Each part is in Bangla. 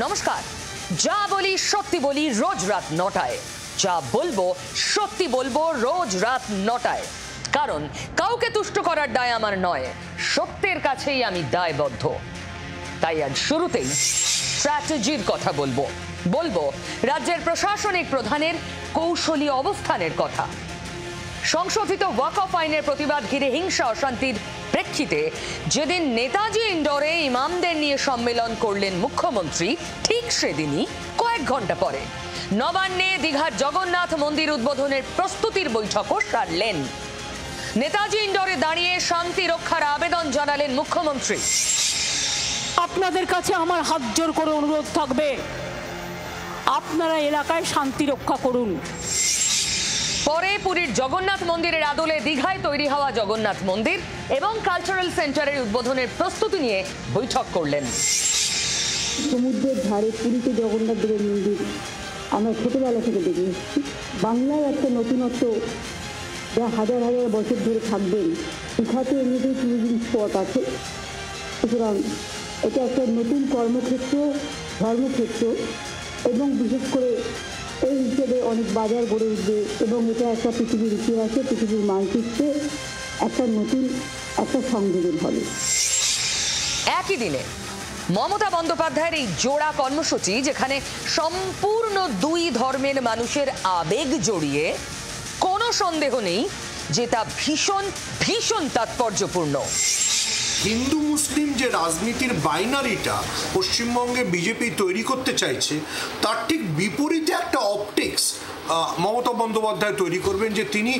নমস্কার। যা বলি সত্যি বলি রোজ রাত 9টায়, যা বলবো সত্যি বলবো রোজ রাত 9টায়। কারণ কাউকে তুষ্ট করার দায় আমার নয়, সত্যের কাছেই আমি দায়বদ্ধ। তাই আজ শুরুতেই স্ট্র্যাটেজির কথা বলবো রাজ্যের প্রশাসনিক প্রধানের কৌশলী অবস্থানের কথা। সংশোধিত ওয়াকফ আইনের প্রতিবাদ ঘিরে হিংসা অশান্তির প্রেক্ষিতে যেদিন নেতাজি ইন্ডোরে ইমামদের নিয়ে সম্মেলন করলেন মুখ্যমন্ত্রী, ঠিক সেদিনই কয়েক ঘন্টা পরে নবান্নে দীঘার জগন্নাথ মন্দির উদ্বোধনের প্রস্তুতির বৈঠকও সারলেন। নেতাজি ইন্ডোরে দাঁড়িয়ে শান্তি রক্ষার আবেদন জানালেন মুখ্যমন্ত্রী। আপনাদের কাছে আমার হাত জোর করে অনুরোধ থাকবে, আপনারা এলাকায় শান্তি রক্ষা করুন। পরে পুরীর জগন্নাথ মন্দিরের আদলে দীঘায় তৈরি হওয়া জগন্নাথ মন্দির এবং কালচারাল সেন্টারের উদ্বোধনের প্রস্তুতি নিয়ে বৈঠক করলেন। সমুদ্রের ধারে পুরীতে জগন্নাথ দেবের মন্দির আমরা ছোটবেলা থেকে দেখে এসেছি। বাংলায় একটা নতুনত্ব যা হাজার হাজার বছর ধরে থাকবেন। দীঘাতে এমনিতেই ট্যুরিজম স্পট আছে, সুতরাং এটা একটা নতুন কর্মক্ষেত্র, ধর্মক্ষেত্র এবং বিশেষ করে এই হিসেবে অনেক বাজার গড়ে উঠবে এবং এটা একটা পৃথিবীর ইতিহাসে, পৃথিবীর মানচিত্রে একটা নতুন একটা সংযোজন হবে। একই দিনে মমতা বন্দ্যোপাধ্যায়ের এই জোড়া কর্মসূচি, যেখানে সম্পূর্ণ দুই ধর্মের মানুষের আবেগ জড়িয়ে, কোনো সন্দেহ নেই যে তা ভীষণ ভীষণ তাৎপর্যপূর্ণ। হিন্দু মুসলিম যে রাজনীতির বাইনারিটা পশ্চিমবঙ্গে বিজেপি তৈরি করতে চাইছে, তার ঠিক বিপরীতে একটা অপটিক্স মমতা বন্দ্যোপাধ্যায় তৈরি করবেন, যে তিনি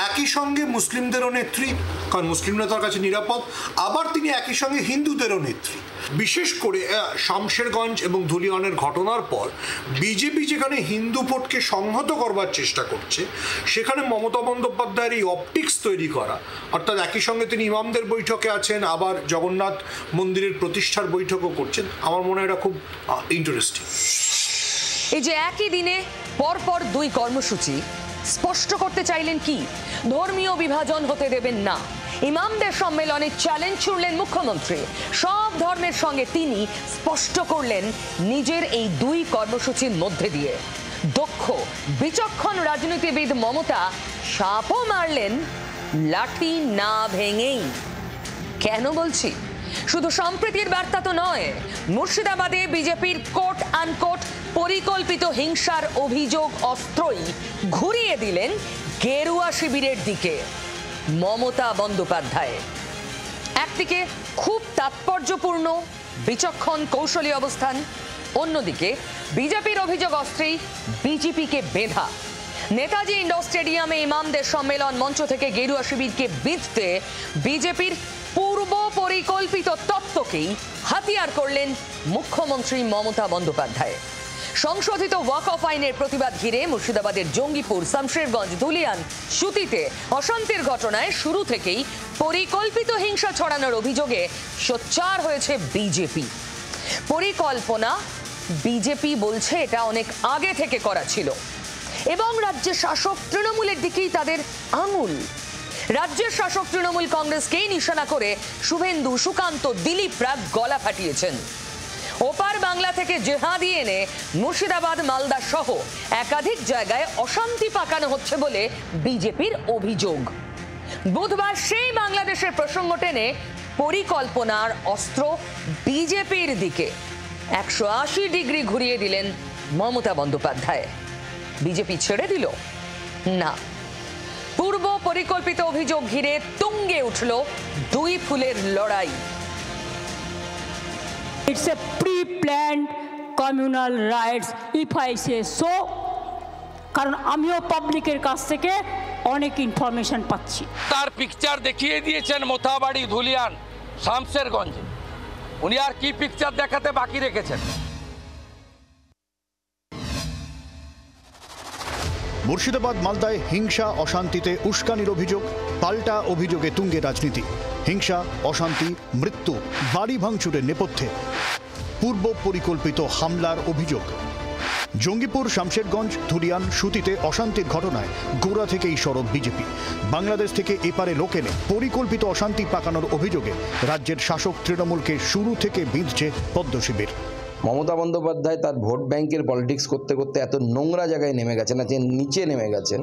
একই সঙ্গে মুসলিমদেরও নেত্রী, কারণ মুসলিমরা তার কাছে নিরাপদ, আবার তিনি একই সঙ্গে হিন্দুদেরও নেত্রী। বিশেষ করে শামশেরগঞ্জ এবং ধুলিয়ানের ঘটনার পর বিজেপি যেখানে হিন্দু ভোটকে সংহত করবার চেষ্টা করছে, সেখানে মমতা বন্দ্যোপাধ্যায়ের এই অপটিক্স তৈরি করা, অর্থাৎ একই সঙ্গে তিনি ইমামদের বৈঠকে আছেন, আবার জগন্নাথ মন্দিরের প্রতিষ্ঠার বৈঠকও করছেন, আমার মনে হয় এটা খুব ইন্টারেস্টিং। এই যে একই দিনে পরপর দুই কর্মসূচি স্পষ্ট করতে চাইলেন কি, ধর্মীয় বিভাজন হতে দেবেন না। ইমামদের সম্মেলনে চ্যালেঞ্জ ছুড়লেন মুখ্যমন্ত্রী। সব ধর্মের সঙ্গে তিনি স্পষ্ট করলেন নিজের এই দুই কর্মসূচির মধ্যে দিয়ে। দক্ষ বিচক্ষণ রাজনীতিবিদ মমতা সাপও মারলেন লাঠি না ভেঙেই। কেন বলছি? শুধু সম্প্রীতির বার্তা তো নয়, মুর্শিদাবাদে বিজেপির কোট আনকোট পরিকল্পিত হিংসার অভিযোগ অস্ত্রই ঘুরিয়ে দিলেন গেরুয়া শিবিরের দিকে মমতা বন্দ্যোপাধ্যায়। একদিকে খুব তাৎপর্যপূর্ণ বিচক্ষণ কৌশলী অবস্থান, অন্যদিকে বিজেপির অভিযোগ অস্ত্রেই বিজেপিকে বেঁধা। নেতাজি ইন্ডোর স্টেডিয়ামে ইমামদের সম্মেলন মঞ্চ থেকে গেরুয়া শিবিরকে বিঁধতে বিজেপির পূর্ব পরিকল্পিত তত্ত্বকেই হাতিয়ার করলেন মুখ্যমন্ত্রী মমতা বন্দ্যোপাধ্যায়। সংশোধিত ওয়াকফ আইনের প্রতিবাদ ঘিরে মুর্শিদাবাদের জঙ্গিপুর, শামশেরগঞ্জ, ধুলিয়ান, সুতিতে অশান্তির ঘটনায় শুরু থেকেই পরিকল্পিত হিংসা ছড়ানোর অভিযোগে সোচ্চার হয়েছে বিজেপি। পরিকল্পনা বিজেপি বলছে এটা অনেক আগে থেকে করা ছিল এবং রাজ্যের শাসক তৃণমূলের দিকেই তাদের আঙুল। রাজ্যের শাসক তৃণমূল কংগ্রেসকেই নিশানা করে শুভেন্দু, সুকান্ত, দিলীপরা গলা ফাটিয়েছেন। ওপার বাংলা থেকে জেহাদি এনে মুর্শিদাবাদ, মালদা সহ একাধিক জায়গায় অশান্তি পাকানো হচ্ছে বলে বিজেপির অভিযোগ। বুধবার সেই বাংলাদেশের প্রসঙ্গ টেনে পরিকল্পনার অস্ত্র বিজেপির দিকে 180 ডিগ্রি ঘুরিয়ে দিলেন মমতা বন্দ্যোপাধ্যায়। বিজেপি ছেড়ে দিল না, পূর্ব পরিকল্পিত অভিযোগ ঘিরে তুঙ্গে উঠল দুই ফুলের লড়াই। It's a pre-planned communal riots, if I say so, কারণ আমিও পাবলিকের কাছ থেকে অনেক ইনফরমেশন পাচ্ছি। তার পিকচার দেখিয়ে দিয়েছেন মোথাবাড়ি, ধুলিয়ান, শামশেরগঞ্জে। উনি আর কি পিকচার দেখাতে বাকি রেখেছেন? মুর্শিদাবাদ, মালদায় হিংসা অশান্তিতে উস্কানির অভিযোগ, পাল্টা অভিযোগে তুঙ্গে রাজনীতি। হিংসা, অশান্তি, মৃত্যু, বাড়ি ভাঙচুরের নেপথ্যে পূর্ব পরিকল্পিত হামলার অভিযোগ। জঙ্গিপুর, শামশেরগঞ্জ, ধুলিয়ান, সুতিতে অশান্তির ঘটনায় গোড়া থেকেই সরব বিজেপি। বাংলাদেশ থেকে এপারে লোক এনে পরিকল্পিত অশান্তি পাকানোর অভিযোগে রাজ্যের শাসক তৃণমূলকে শুরু থেকে বিঁধছে পদ্ম শিবির। মমতা বন্দ্যোপাধ্যায় তার ভোট ব্যাংকের পলিটিক্স করতে করতে এত নোংরা জায়গায় নেমে গেছেন, যে নিচে নেমে গেছেন,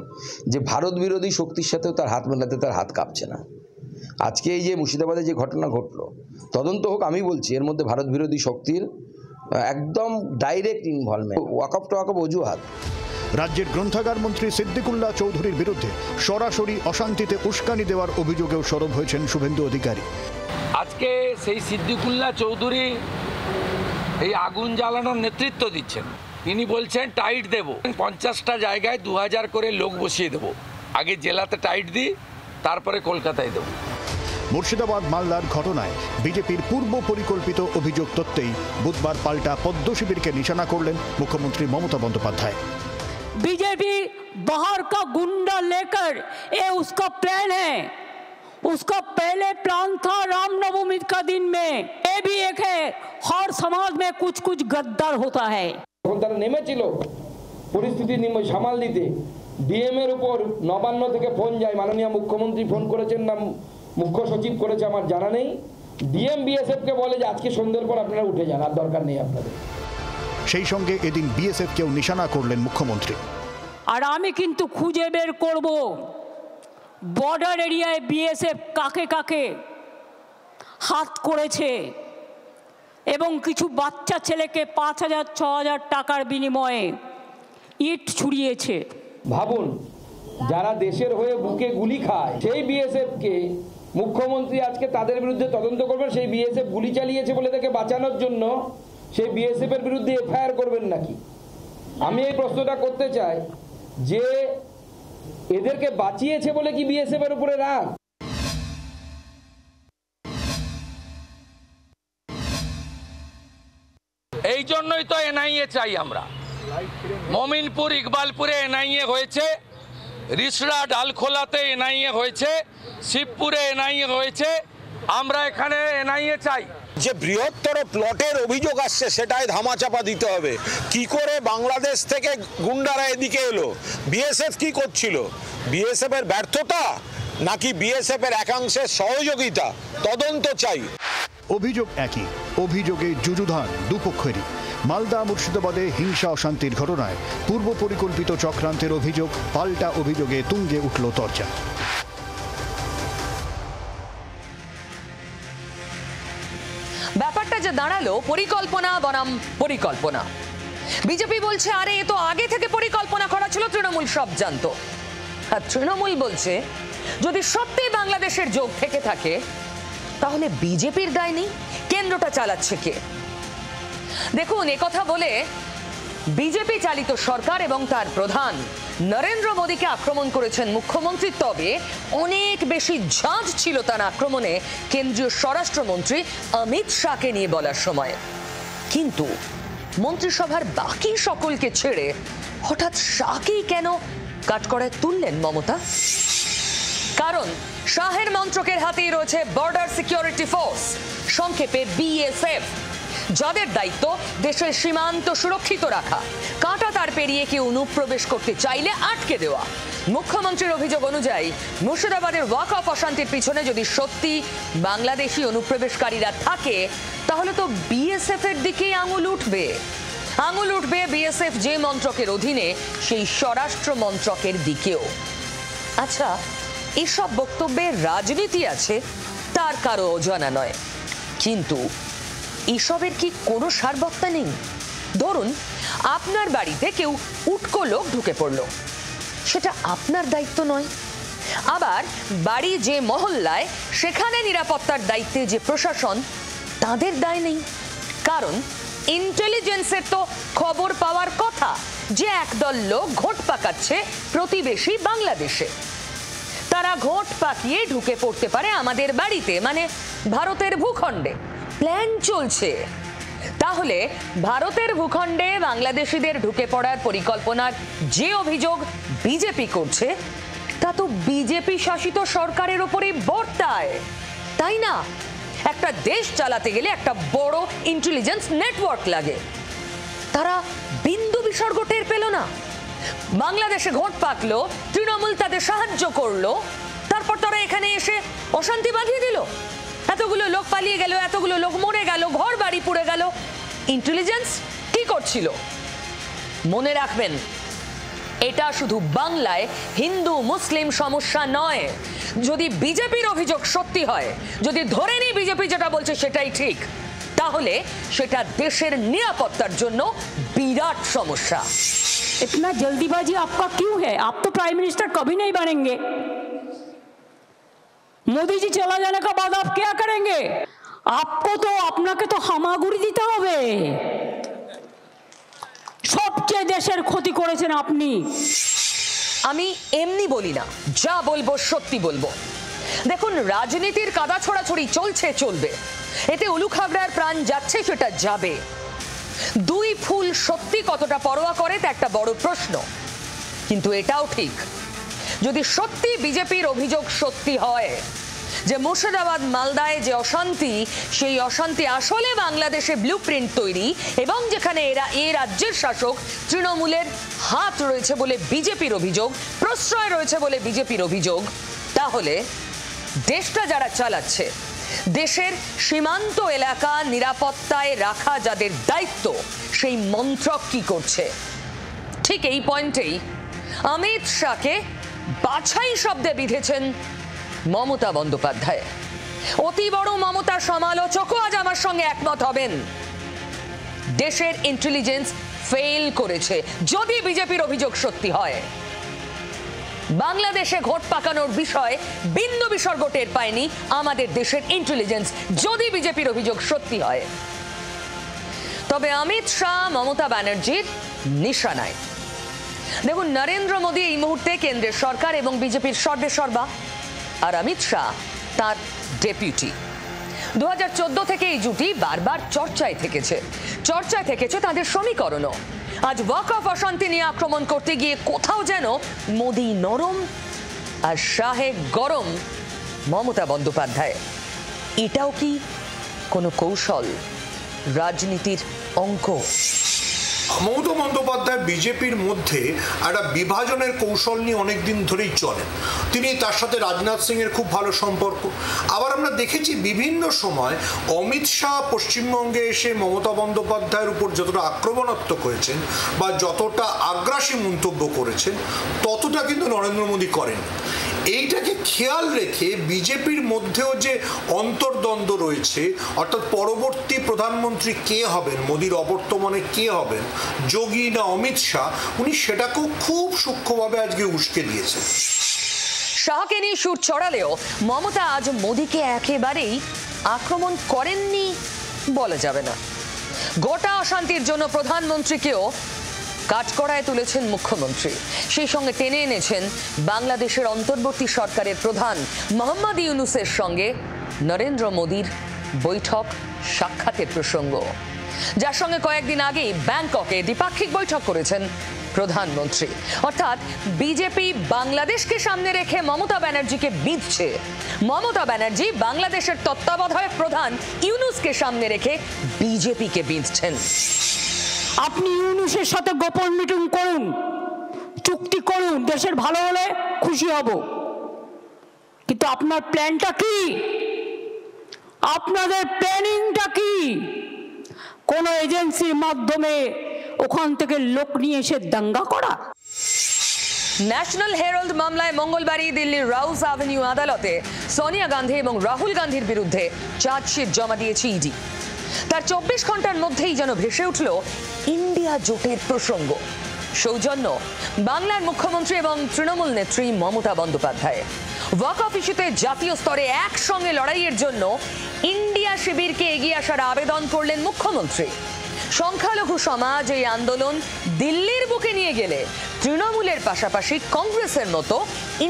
যে ভারত বিরোধী শক্তির সাথেও তার হাত মেলাতে তার হাত কাঁপছে না। আজকে এই যে মুর্শিদাবাদে যে ঘটনা ঘটলো, তদন্ত হোক, আমি বলছি এর মধ্যে ভারত বিরোধী শক্তির একদম ডাইরেক্ট ইনভলভমেন্ট, ওয়াকফ টোয়াকফ অজুহাত। রাজ্যের গ্রন্থাগার মন্ত্রী সিদ্দিকুল্লাহ চৌধুরীর বিরুদ্ধে সরাসরি অশান্তিতে উস্কানি দেওয়ার অভিযোগেও সরব হয়েছেন শুভেন্দু অধিকারী। আজকে সেই সিদ্দিকুল্লাহ চৌধুরী এই আগুন জ্বালানোর নেতৃত্ব দিচ্ছেন। তিনি বলছেন টাইট দেব, 50টা জায়গায় 2000 করে লোক বসিয়ে দেব, আগে জেলাতে টাইট দিই, তারপরে কলকাতায় দেব। মুর্শিদাবাদ মালদার ঘটনায় বিজেপির পূর্ব পরিকল্পিত অভিযোগ তত্ত্বেই বুধবার পাল্টা পদ্ম শিবিরকে নিশানা করলেন মুখ্যমন্ত্রী মমতা বন্দ্যোপাধ্যায়। बीजेपी बाहर का गुंडा लेकर ये उसका प्लान है। उसका पहले प्लान था रामनवमी का दिन में, ये भी एक है, हर समाज में कुछ कुछ गद्दार होता है। তারা নেমেছিল পরিস্থিতি সামাল দিতে, ডিএম এর উপর নবান্ন থেকে ফোন যায়, মাননীয় মুখ্যমন্ত্রী ফোন করেছেন না মুখ্য সচিব করেছে আমার জানা নেই, ডিএম বিএসএফ কে বলে যে আজকে সন্ধ্যের পর আপনারা উঠে যান, আর দরকার নেই আপনাদের। সেই সঙ্গে এদিন বিএসএফকেও নিশানা করলেন মুখ্যমন্ত্রী। আর আমি কিন্তু খুঁজে বের করব বর্ডার এরিয়ায় বিএসএফ কাকে কাকে হাত করেছে এবং কিছু বাচ্চা ছেলেকে 5000-6000 টাকার বিনিময়ে ইট ছুড়িয়েছে। ভাবুন, যারা দেশের হয়ে বুকে গুলি খায় সেই বিএসএফ কে মুখ্যমন্ত্রী আজকে তাদের বিরুদ্ধে তদন্ত করবেন। সেই বিএসএফ গুলি চালিয়েছে বলে তাকে বাঁচানোর জন্য সেই বিএসএফ এর বিরুদ্ধে এফআইআর করবেন নাকি? আমি এই প্রশ্নটা করতে চাই যে এদেরকে বাঁচিয়েছে বলে কি বিএসএফ এর উপরে রাগ? এই জন্যই তো এনআইএ চাই আমরা। মমিনপুর ইকবালপুরে এনআইএ হয়েছে, রিসড়া ডালখোলাতে এনআইএ হয়েছে, শিবপুরে এনআইএ হয়েছে, আমরা এখানে এনআইএ চাই। যে বৃহত্তর প্লটের অভিযোগ আসছে সেটাই ধামাচাপা দিতে হবে। কি করে বাংলাদেশ থেকে গুন্ডারা এদিকে এলো? বিএসএফ কি করছিল? বিএসএফ এর ব্যর্থতা নাকি বিএসএফ এর একাংশের সহযোগিতা? তদন্ত চাই। অভিযোগ একই, অভিযোগে যুযুধান দুপক্ষেরই। মালদা মুর্শিদাবাদে হিংসা অশান্তির ঘটনায় পূর্ব পরিকল্পিত চক্রান্তের অভিযোগ, পাল্টা অভিযোগে তুঙ্গে উঠল তরজা। ব্যাপারটা যে দাঁড়ালো পরিকল্পনা বনাম পরিকল্পনা। বিজেপি বলছে আরে এ তো আগে থেকে পরিকল্পনা করা ছিল, তৃণমূল সব জানতো। আর তৃণমূল বলছে যদি সত্যি বাংলাদেশের যোগ থেকে থাকে তাহলে বিজেপির দায় নেই, কেন্দ্রটা চালাচ্ছে কে? দেখুন, একথা বলে বিজেপি চালিত সরকার এবং তার প্রধান নরেন্দ্র মোদীকে আক্রমণ করেছেন মুখ্যমন্ত্রী। তবে অনেক বেশি ঝাঁজ ছিল তার আক্রমণে কেন্দ্রীয় স্বরাষ্ট্রমন্ত্রী অমিত শাহকে নিয়ে বলার সময়। কিন্তু মন্ত্রিসভার বাকি সকলকে ছেড়ে হঠাৎ শাহকেই কেন কাঠগড়ায় তুললেন মমতা? কারণ শাহের মন্ত্রকের হাতেই রয়েছে বর্ডার সিকিউরিটি ফোর্স, সংক্ষেপে বিএসএফ, যাদের দায়িত্ব দেশের সীমান্ত সুরক্ষিত রাখা, কাঁটা তার পেরিয়ে কেউ অনুপ্রবেশ করতে চাইলে আটকে দেওয়া। মুখ্যমন্ত্রীর অভিযোগ অনুযায়ী মুর্শিদাবাদের ওয়াকফ অশান্তির পিছনে যদি সত্যি বাংলাদেশি অনুপ্রবেশকারীরা থাকে তাহলে তো বিএসএফ এর দিকেই আঙুল উঠবে। আঙুল উঠবে বিএসএফ যে মন্ত্রকের অধীনে সেই স্বরাষ্ট্র মন্ত্রকের দিকেও। আচ্ছা, এসব বক্তব্যে রাজনীতি আছে তার কারো অজানা নয়, কিন্তু এসবের কি কোনো সারবত্তা নেই? ধরুন আপনার বাড়িতে কেউ উটকো লোক ঢুকে পড়লো, সেটা আপনার দায়িত্ব নয়। আবার বাড়ি যে মহল্লায় সেখানে নিরাপত্তার দায়িত্বে যে প্রশাসন, তাদের দায় নেই। কারণ ইন্টেলিজেন্সের তো খবর পাওয়ার কথা যে একদল লোক ঘোট পাকাচ্ছে প্রতিবেশী বাংলাদেশে। তারা ঘোট পাকিয়ে ঢুকে পড়তে পারে আমাদের বাড়িতে, মানে ভারতের ভূখণ্ডে। প্ল্যান চলছে। তাহলে ভারতের ভূখণ্ডে বাংলাদেশিদের ঢুকে পড়ার পরিকল্পনার যে অভিযোগ বিজেপি করছে তা তো বিজেপি শাসিত সরকারের উপরই বর্তায়, তাই না? একটা দেশ চালাতে গেলে একটা বড় ইন্টেলিজেন্স নেটওয়ার্ক লাগে। তারা বিন্দু বিসর্গ টের পেল না। বাংলাদেশে ঘোট পাকলো, তৃণমূল তাদের সাহায্য করলো, তারপর তারা এখানে এসে অশান্তি বাঁধিয়ে দিল। এতগুলো লোক পালিয়ে গেল, এতগুলো লোক মরে গেল, ঘর বাড়ি পুড়ে গেল। ইন্টেলিজেন্স কি করছিল? মনে রাখবেন, এটা শুধু বাংলায় হিন্দু মুসলিম সমস্যা নয়। যদি বিজেপির অভিযোগ সত্যি হয়, যদি ধরে নিই বিজেপি যেটা বলছে সেটাই ঠিক, তাহলে সেটা দেশের নিরাপত্তার জন্য বিরাট সমস্যা। इतना जल्दीबाजी आपका क्यों है? आप तो प्राइम मिनिस्टर कभी नहीं बनेंगे। मोदी जी चला जाने के बाद आप क्या करेंगे? आपको तो अपना के तो हामागुड़ी দিতে হবে। সবচেয়ে দেশের ক্ষতি করেছেন আপনি। আমি এমনি বলি না, যা বলবো সত্যি বলবো। দেখুন, রাজনীতির কাদা ছোড়াছড়ি চলছে, চলবে, এতে উলুক হাবড়ার প্রাণ যাচ্ছে, সেটা যাবে। দুই ফুল সত্যি কতটা পরোয়া করে তা একটা বড় প্রশ্ন। কিন্তু এটাও ঠিক, যদি সত্যি বিজেপির অভিযোগ সত্যি হয় যে মুর্শিদাবাদ মালদায় যে অশান্তি, সেই অশান্তি আসলে বাংলাদেশে ব্লুপ্রিন্ট তৈরি, এবং যেখানে এই রাজ্যের শাসক তৃণমূলের হাত রয়েছে বলে বিজেপির অভিযোগ, প্রশ্রয় রয়েছে বলে বিজেপির অভিযোগ, তাহলে দেশটা যারা চালাচ্ছে, দেশের সীমান্ত এলাকা নিরাপত্তায় রাখা যাদের দায়িত্ব, সেই মন্ত্রক কি করছে? ঠিক এই পয়েন্টেই অমিত শাহকে বাছাই শব্দে বিধেছেন মমতা বন্দ্যোপাধ্যায়। অতি বড় মমতা সমালোচকও আজ আমার সঙ্গে একমত হবেন। দেশের ইন্টেলিজেন্স ফেল করেছে যদি বিজেপির অভিযোগ সত্যি হয়। বাংলাদেশে ঘোট পাকানোর বিষয় বিন্দু বিসর্গ টের পায়নি আমাদের দেশের ইন্টেলিজেন্স যদি বিজেপির অভিযোগ সত্যি হয়। তবে অমিত শাহ মমতা ব্যানার্জির নিশানায়। দেখুন, নরেন্দ্র মোদী এই মুহূর্তে কেন্দ্রের সরকার এবং বিজেপির সর্বেসর্বা, আর অমিত শাহ তার ডেপুটি। 2014 থেকে এই জুটি বারবার চর্চায় থেকেছে তাদের সমীকরণও। আজ ওয়াকফ অশান্তি নিয়ে আক্রমণ করতে গিয়ে কোথাও যেন মোদী নরম আর শাহে গরম মমতা বন্দ্যোপাধ্যায়। এটাও কি কোনো কৌশল, রাজনীতির অঙ্ক? মমতা বন্দ্যোপাধ্যায় বিজেপির মধ্যে একটা বিভাজনের কৌশল নিয়ে অনেকদিন ধরেই চলেন। তিনি, তার সাথে রাজনাথ সিং এর খুব ভালো সম্পর্ক। আবার আমরা দেখেছি বিভিন্ন সময় অমিত শাহ পশ্চিমবঙ্গে এসে মমতা বন্দ্যোপাধ্যায়ের উপর যতটা আক্রমণাত্মক হয়েছেন বা যতটা আগ্রাসী মন্তব্য করেছেন, ততটা কিন্তু নরেন্দ্র মোদী করেন। এইটাকে খেয়াল রেখে বিজেপির মধ্যেও যে অন্তর্দ্বন্দ্ব রয়েছে, অর্থাৎ পরবর্তী প্রধানমন্ত্রী কে হবেন, মোদীর অবর্তমানে কে হবেন, যোগী না অমিত শাহ, উনি সেটাকেও খুব সূক্ষ্মভাবে আজকে উস্কে দিয়েছেন। শাহকে নিয়ে সুর চড়ালেও মমতা আজ মোদীকে একেবারেই আক্রমণ করেননি বলা যাবে না। গোটা অশান্তির জন্য প্রধানমন্ত্রীকেও কাঠগড়ায় তুলেছেন মুখ্যমন্ত্রী। সেই সঙ্গে টেনে এনেছেন বাংলাদেশের অন্তর্বর্তী সরকারের প্রধান মোহাম্মদ ইউনূসের সঙ্গে নরেন্দ্র মোদীর বৈঠক সাক্ষাতের প্রসঙ্গ, যার সঙ্গে কয়েকদিন আগেই ব্যাংককে দ্বিপাক্ষিক বৈঠক করেছেন প্রধানমন্ত্রী। অর্থাৎ বিজেপি বাংলাদেশকে সামনে রেখে মমতা ব্যানার্জিকে বিঁধছে, মমতা ব্যানার্জি বাংলাদেশের তত্ত্বাবধায়ক প্রধান ইউনূসকে সামনে রেখে বিজেপিকে বিঁধছেন। আপনি ইউনূসের সাথে গোপন মিটিং করুন, চুক্তি করুন, দেশের ভালো হলে খুশি হব, কিন্তু আপনার প্ল্যানটা কি? আপনাদের প্ল্যানিংটা কি? কোন এজেন্সির মাধ্যমে ওখান থেকে লোক নিয়ে এসে দাঙ্গা করা? ন্যাশনাল হেরাল্ড মামলায় মঙ্গলবারই দিল্লির রাউস অ্যাভিনিউ আদালতে সোনিয়া গান্ধী এবং রাহুল গান্ধীর বিরুদ্ধে চার্জশিট জমা দিয়েছে ইডি। তার 24 ঘন্টার মধ্যেই যেন ভেসে উঠল ইন্ডিয়া জোটের প্রসঙ্গ। সৌজন্য বাংলার মুখ্যমন্ত্রী এবং তৃণমূল নেত্রী মমতা বন্দ্যোপাধ্যায়। ওয়াকফ ইস্যুতে জাতীয় স্তরে একসঙ্গে লড়াইয়ের জন্য ইন্ডিয়া শিবিরকে এগিয়ে আসার আবেদন করলেন মুখ্যমন্ত্রী। সংখ্যালঘু সমাজ এই আন্দোলন দিল্লির বুকে নিয়ে গেলে তৃণমূলের পাশাপাশি কংগ্রেসের মতো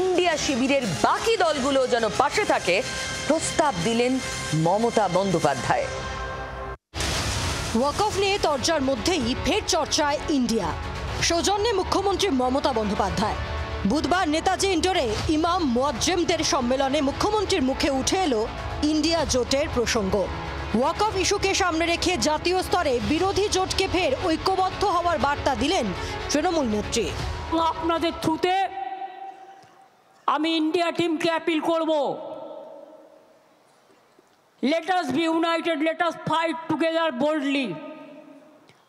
ইন্ডিয়া শিবিরের বাকি দলগুলো যেন পাশে থাকে প্রস্তাব দিলেন মমতা বন্দ্যোপাধ্যায়। ওয়াকফ নিয়ে চর্চার মধ্যেই ফের চর্চায় ইন্ডিয়া। সৌজন্যে মুখ্যমন্ত্রী মমতা বন্দ্যোপাধ্যায়। বুধবার নেতাজি ইন্ডোরে ইমাম মুয়াজ্জেমদের সম্মেলনে মুখ্যমন্ত্রীর মুখে উঠে এলো ইন্ডিয়া জোটের প্রসঙ্গ। ওয়াকফ ইস্যুকে সামনে রেখে জাতীয় স্তরে বিরোধী জোটকে ফের ঐক্যবদ্ধ হওয়ার বার্তা দিলেন তৃণমূল নেত্রী। আপনাদের থ্রুতে আমি ইন্ডিয়া টিমকে অ্যাপিল করব, let us be united, let us fight together boldly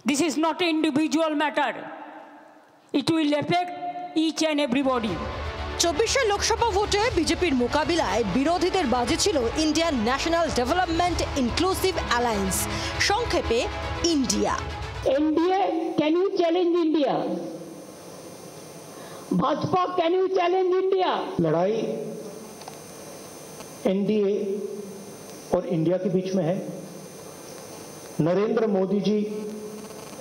This is not an individual matter. It will affect each and everybody. 24 Lok Sabha ভোটে বিজেপির মোকাবিলায় বিরোধীদের বাজে ছিল Indian National Development Inclusive Alliance, সংক্ষেপে India. NDA can you challenge India? Bhajpa can you challenge India? लड़ाई एनडीए और इंडिया के बीच में है, नरेंद्र मोदी जी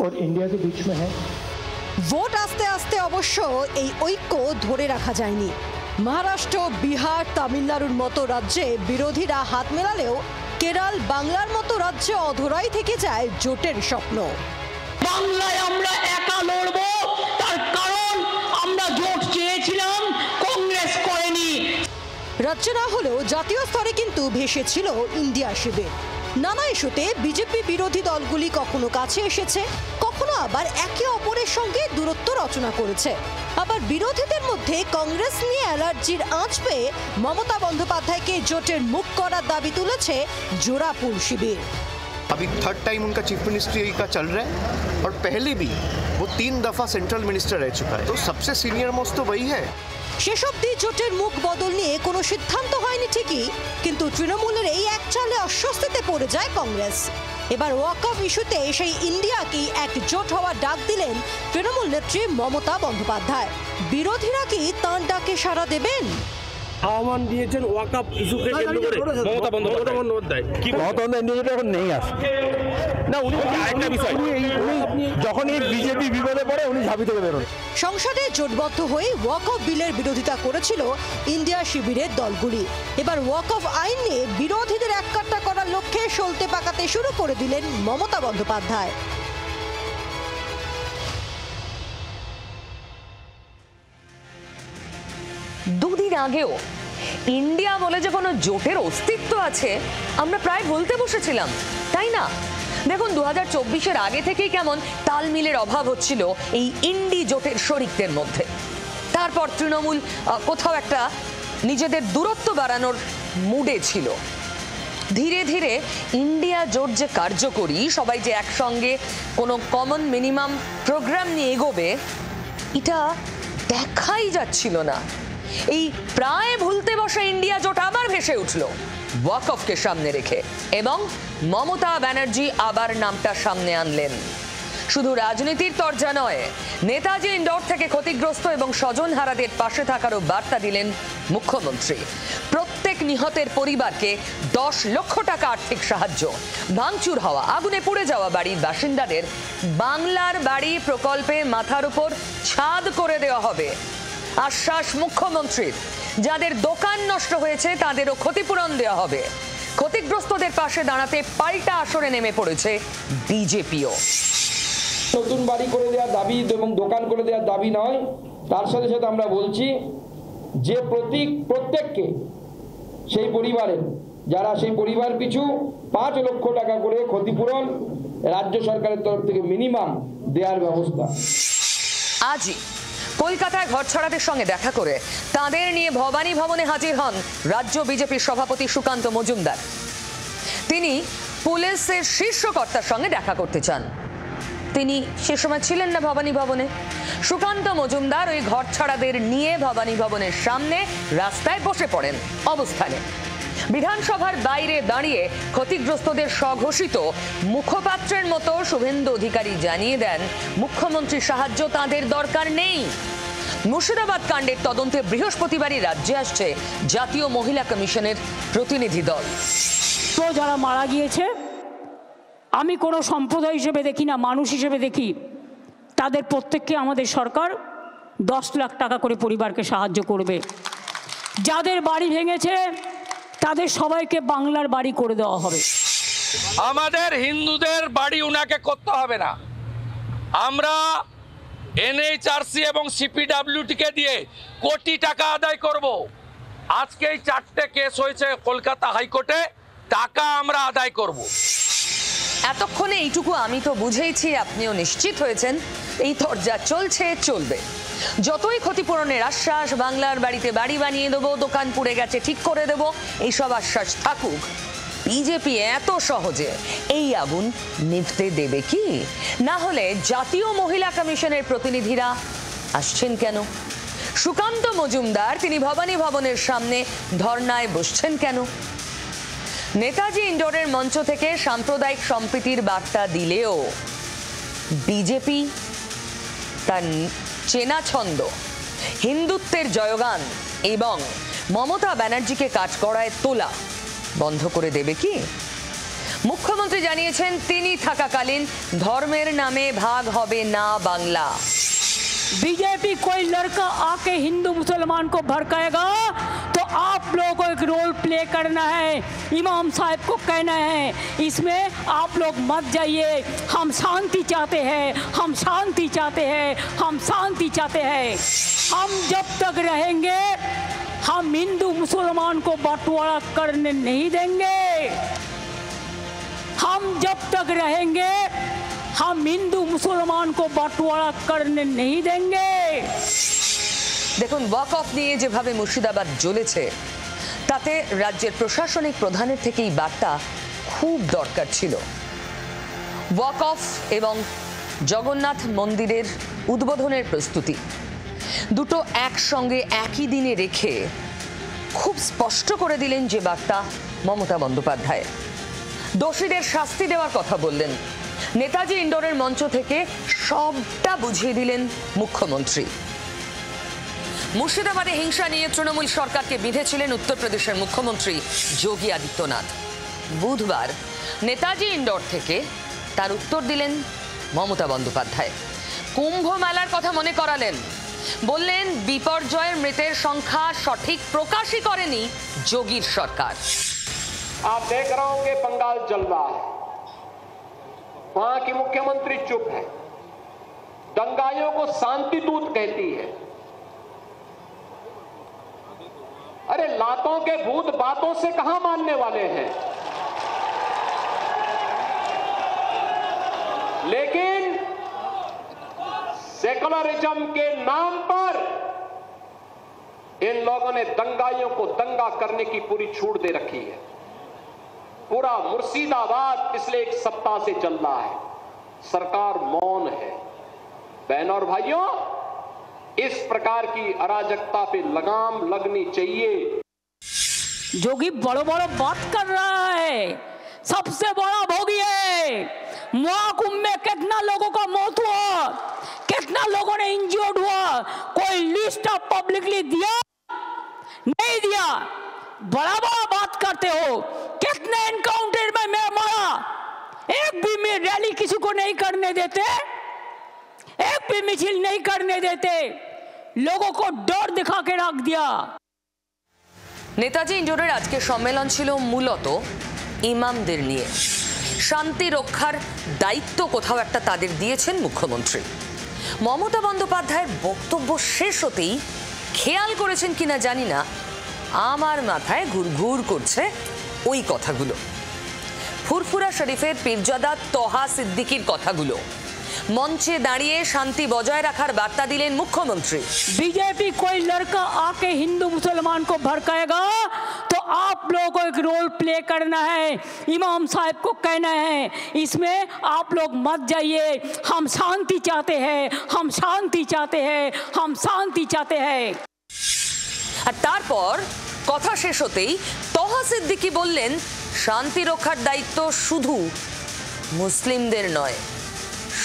और इंडिया के बीच में है। ভোট আস্তে আস্তে অবশ্য এই ঐক্য ধরে রাখা যায়নি। মহারাষ্ট্র, বিহার, তামিলনাড়ুর মতো রাজ্যে বিরোধীরা হাত মেলালেও কেরল, বাংলার মতো রাজ্যে অধরাই থেকে যায় জোটের স্বপ্ন। বাংলায় আমরা একা লড়ব, তার কারণ আমরা জোট চেয়েছিলাম, কংগ্রেস করেনি। রাজ্য না হলেও জাতীয় স্তরে কিন্তু ভেসেছিল ইন্ডিয়া শিবির। নানা ইস্যুতে বিজেপি বিরোধী দলগুলি কখনো কাছে এসেছে, কখনো আবার একে অপরের সঙ্গে দূরত্ব রচনা করেছে। আবার বিরোধীদের মধ্যে কংগ্রেস নিয়ে অ্যালার্জির আঁচ পেয়ে মমতা বন্দ্যোপাধ্যায়কে জোটের মুখ করার দাবি তুলেছে জোড়াফুল শিবির। अभी थर्ड टाइम उनका चीफ मिनिस्ट्री का चल रहा है और पहले भी वो 3 दफा सेंट्रल मिनिस्टर रह चुका है, तो सबसे सीनियर मोस्ट तो वही है। শেষ অবধি জোটের মুখ বদল নিয়ে কোনো সিদ্ধান্ত হয়নি ঠিকই, কিন্তু তৃণমূলের এই এক চালে অস্বস্তিতে পড়ে যায় কংগ্রেস। এবার ওয়াকফ ইস্যুতে সেই ইন্ডিয়াকেই একজোট হওয়ার ডাক দিলেন তৃণমূল নেত্রী মমতা বন্দ্যোপাধ্যায়। বিরোধীরা কি তাঁর ডাকে সাড়া দেবেন? আহ্বান দিয়েছেন ওয়াকফ ইস্যুকে কেন্দ্র করে মমতা বন্দ্যোপাধ্যায়। কি মমতা বন্দ্যোপাধ্যায় এখন নেই আসে না, উনি আরেকটা বিষয়, উনি যখন এই বিজেপি বিপদে পড়ে উনি ঝাঁপি থেকে বেরোন। সংসদে জোটবদ্ধ হয়ে ওয়াকফ বিলের বিরোধিতা করেছিল ইন্ডিয়া শিবিরের দলগুলি। এবার ওয়াকফ আইন নিয়ে বিরোধীদের এককাট্টা করার লক্ষ্যে সলতে পাকাতে শুরু করে দিলেন মমতা বন্দ্যোপাধ্যায়। দুদিন আগেও ইন্ডিয়া বলে যে কোনো জোটের অস্তিত্ব আছে আমরা প্রায় ভুলতে বসেছিলাম, তাই না? দেখুন 2024-এর আগে থেকেই কেমন তালমিলের অভাব হচ্ছিল এই ইন্ডি জোটের শরিকদের মধ্যে। তারপর তৃণমূল কোথাও একটা নিজেদের দূরত্ব বাড়ানোর মুডে ছিল। ধীরে ধীরে ইন্ডিয়া জোট যে কার্যকরী, সবাই যে একসঙ্গে কোনো কমন মিনিমাম প্রোগ্রাম নিয়ে এগোবে, এটা দেখাই যাচ্ছিল না। এই প্রায় ভুলতে বসা ইন্ডিয়া জোট আবার ভেসে উঠল ওয়াকফকে সামনে রেখে, এবং মমতা ব্যানার্জি আবার নামটা সামনে আনলেন। শুধু রাজনীতির তরজা নয়, নেতাজি ইন্ডোর থেকে ক্ষতিগ্রস্ত এবং স্বজনহারাদের পাশে থাকারও বার্তা দিলেন মুখ্যমন্ত্রী। প্রত্যেক নিহতের পরিবারকে 10 লক্ষ টাকা আর্থিক সাহায্য, ভাঙচুর হওয়া, আগুনে পুড়ে যাওয়া বাড়ির বাসিন্দাদের বাংলার বাড়ি প্রকল্পে মাথার উপর ছাদ করে দেওয়া হবে। আশ্বাস মুখ্যমন্ত্রীর, যাদের দোকান নষ্ট হয়েছে তাদেরও ক্ষতিপূরণ দেওয়া হবে। ক্ষতিগ্রস্তদের পাশে দাঁড়াতে পাল্টা আসরে নেমে পড়েছে বিজেপিও। নতুন বাড়ি করে দেওয়ার দাবি এবং দোকান করে দেওয়ার দাবি নয়, তার সাথে সাথে আমরা বলছি যে প্রত্যেককে সেই পরিবারের, যারা সেই পরিবার পিছু 5 লক্ষ টাকা করে ক্ষতিপূরণ রাজ্য সরকারের তরফ থেকে মিনিমাম দেওয়ার ব্যবস্থা। আজই কলকাতায় ঘরছড়াদের সঙ্গে দেখা করে তাদের নিয়ে ভবানী ভবনে হাজির হন রাজ্য বিজেপির সভাপতি সুকান্ত মজুমদার। তিনি পুলিশের শীর্ষ কর্তার সঙ্গে দেখা করতে চান। তিনি সে সময় ছিলেন না ভবানী ভবনে। সুকান্ত মজুমদার ওই ঘরছড়াদের নিয়ে ভবানী ভবনের সামনে রাস্তায় বসে পড়েন অবস্থানে। বিধানসভার বাইরে দাঁড়িয়ে ক্ষতিগ্রস্তদের স্বঘোষিত মুখপাত্রের মতো শুভেন্দু অধিকারী জানিয়ে দেন মুখ্যমন্ত্রীর সাহায্য তাদের দরকার নেই। মুর্শিদাবাদ কাণ্ডের তদন্তে বৃহস্পতিবারই রাজ্যে আসছে জাতীয় মহিলা কমিশনের প্রতিনিধি দল। তো যারা মারা গিয়েছে আমি কোনো সম্প্রদায় হিসেবে দেখি না, মানুষ হিসেবে দেখি। তাদের প্রত্যেককে আমাদের সরকার 10 লাখ টাকা করে পরিবারকে সাহায্য করবে। যাদের বাড়ি ভেঙেছে তাদের সবাইকে বাংলার বাড়ি করে দেওয়া হবে। আমাদের হিন্দুদের বাড়ি উনাকে করতে হবে না, আমরা এনএইচআরসি এবং সিপিডব্লিউটিকে দিয়ে কোটি টাকা আদায় করব। আজকে এই 4টে কেস হয়েছে কলকাতা হাইকোর্টে, টাকা আমরা আদায় করব। এতক্ষণে এইটুকু আমি তো বুঝেইছি, আপনিও নিশ্চিত হয়েছেন এই তরজা চলছে, চলবে। যতই ক্ষতিপূরণের আশ্বাস, বাংলার বাড়িতে বাড়ি বানিয়ে দেবো, দোকান পুড়ে গেছে ঠিক করে দেবো, এইসব আশ্বাস থাকুক, বিজেপি এত সহজে এই আগুন নিভতে দেবে কি? না হলে জাতীয় মহিলা কমিশনের প্রতিনিধিরা আসছেন কেন? সুকান্ত মজুমদার তিনি ভবানী ভবনের সামনে ধর্নায় বসছেন কেন? নেতাজি ইন্ডোরের মঞ্চ থেকে সাম্প্রদায়িক সম্প্রীতির বার্তা দিলেও বিজেপি তার চেনা ছন্দ হিন্দুত্বের জয়গান এবং মমতা ব্যানার্জিকে কাঠগড়ায় তোলা বন্ধ করে দেবে কি? মুখ্যমন্ত্রী জানিয়েছেন তিনি থাকাকালীন ধর্মের নামে ভাগ হবে না বাংলা। बीजेपी कोई लड़का आके हिंदू मुसलमान को भड़काएगा तो आप लोगों को एक रोल प्ले करना है, इमाम साहब को कहना है इसमें आप लोग मत जाइए, हम शांति चाहते हैं, हम शांति चाहते हैं, हम शांति चाहते हैं। हम जब तक रहेंगे हम हिंदू मुसलमान को बंटवारा करने नहीं देंगे। हम जब तक रहेंगे हम हिंदू मुसलमान को बंटवारा करने नहीं देंगे। দেখুন, ওয়াক অফ নিয়ে যেভাবে মুর্শিদাবাদ জ্বলেছে তাতে রাজ্যের প্রশাসনিক প্রধানের থেকেই বার্তা খুব দরকার ছিল। ওয়াক অফ এবং জগন্নাথ মন্দিরের উদ্বোধনের প্রস্তুতি দুটো একসঙ্গে একই দিনে রেখে খুব স্পষ্ট করে দিলেন যে বার্তা মমতা বন্দ্যোপাধ্যায়। দোষীদের শাস্তি দেওয়ার কথা বললেন। নেতাজি ইন্ডোরের মঞ্চ থেকে সবটা বুঝিয়ে দিলেন মুখ্যমন্ত্রী। মুর্শিদাবাদে হিংসা নিয়ে তৃণমূল সরকারকে বিঁধেছিলেন উত্তরপ্রদেশের মুখ্যমন্ত্রী যোগী আদিত্যনাথ। বুধবার নেতাজি ইন্ডোর থেকে তার উত্তর দিলেন মমতা বন্দ্যোপাধ্যায়। কুম্ভ মেলার কথা মনে করালেন, বললেন বিপর্যয়ের মৃতের সংখ্যা সঠিক প্রকাশই করেনি যোগীর সরকার। आप देख रहे होंगे बंगाल जल रहा है, वहां की मुख्यमंत्री चुप है, दंगाइयों को शांति दूत कहती है। अरे लातों के भूत बातों से कहां मानने वाले हैं। लेकिन सेकुलरिज्म के नाम पर इन लोगों ने दंगाइयों को दंगा करने की पूरी छूट दे रखी है। पूरा मुर्शिदाबाद पिछले एक सप्ताह से चल रहा है, सरकार मौन है। बहनों और भाइयों, इस प्रकार की अराजकता पे लगाम लगनी चाहिए। जोगी बड़ो बड़ो बात कर रहा है, सबसे बड़ा भोगी है। महाकुंभ में कितना लोगों का मौत हुआ, कितना लोगों ने इंजर्ड हुआ, कोई लिस्ट ऑफ पब्लिकली दिया नहीं दिया? बड़ा बड़ा बात करते हो। कितने एनकाउंटर में मैं मारा, एक भी में रैली किसी को नहीं करने देते, एक भी मिছিল नहीं करने देते, लोगों को डर दिखा के रख दिया। নেতাজি ইন্ডোরের আজকের সম্মেলন ছিল মূলত ইমামদের নিয়ে। শান্তি রক্ষার দায়িত্ব কোথাও একটা তাদের দিয়েছেন মুখ্যমন্ত্রী। মমতা বন্দ্যোপাধ্যায়ের বক্তব্য শেষ হতেই খেয়াল করেছেন কিনা জানি না, আমার মাথায় ঘুরঘুর করছে ওই কথাগুলো। ফুরফুরা শরীফের পীরজাদা তহা সিদ্দিকির কথাগুলো। মঞ্চে দাঁড়িয়ে শান্তি বজায় রাখার বার্তা দিলেন মুখ্যমন্ত্রী। बीजेपी कोई लड़का आके हिंदू मुसलमान को भड़काएगा तो आप लोगों को एक रोल प्ले करना है, इमाम साहब को कहना है इसमें आप लोग मत जाइए, हम शांति चाहते हैं, हम शांति चाहते हैं, हम शांति चाहते हैं। আর তারপর কথা শেষ হতেই তহা সিদ্দিকি বললেন শান্তি রক্ষার দায়িত্ব শুধু মুসলিমদের নয়,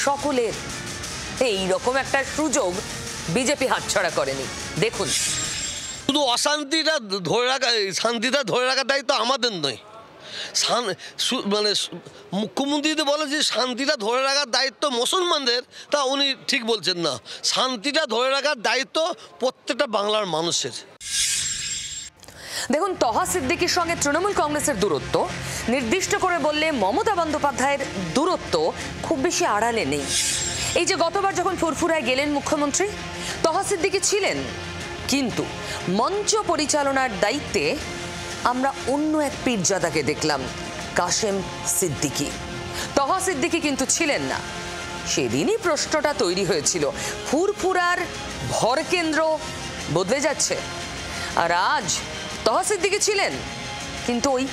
সকলের। এই রকম একটা সুযোগ বিজেপি হাতছাড়া করেনি। দেখুন, শুধু অশান্তিটা ধরে রাখা, শান্তিটা ধরে রাখার দায়িত্ব আমাদের নয়। মানে মুখ্যমন্ত্রী যদি বলে যে শান্তিটা ধরে রাখার দায়িত্ব মুসলমানদের, তা উনি ঠিক বলছেন না। শান্তিটা ধরে রাখার দায়িত্ব প্রত্যেকটা বাংলার মানুষের। দেখুন, তহা সিদ্দিকির সঙ্গে তৃণমূল কংগ্রেসের দূরত্ব নির্দিষ্ট করে বললে মমতা বন্দ্যোপাধ্যায়ের দূরত্ব খুব বেশি আড়ালে নেই। এই যে গতবার যখন ফুরফুরায় গেলেন মুখ্যমন্ত্রী, তহা সিদ্দিকি ছিলেন, কিন্তু মঞ্চ পরিচালনার দায়িত্বে আমরা অন্য এক পীরজাদাকে দেখলাম, কাশেম সিদ্দিকি। তহা সিদ্দিকি কিন্তু ছিলেন না। সেদিনই প্রশ্নটা তৈরি হয়েছিল, ফুরফুরার ভরকেন্দ্র বদলে যাচ্ছে। আর আজ তহা সিদ্দিকি ছিলেন, কিন্তু ওই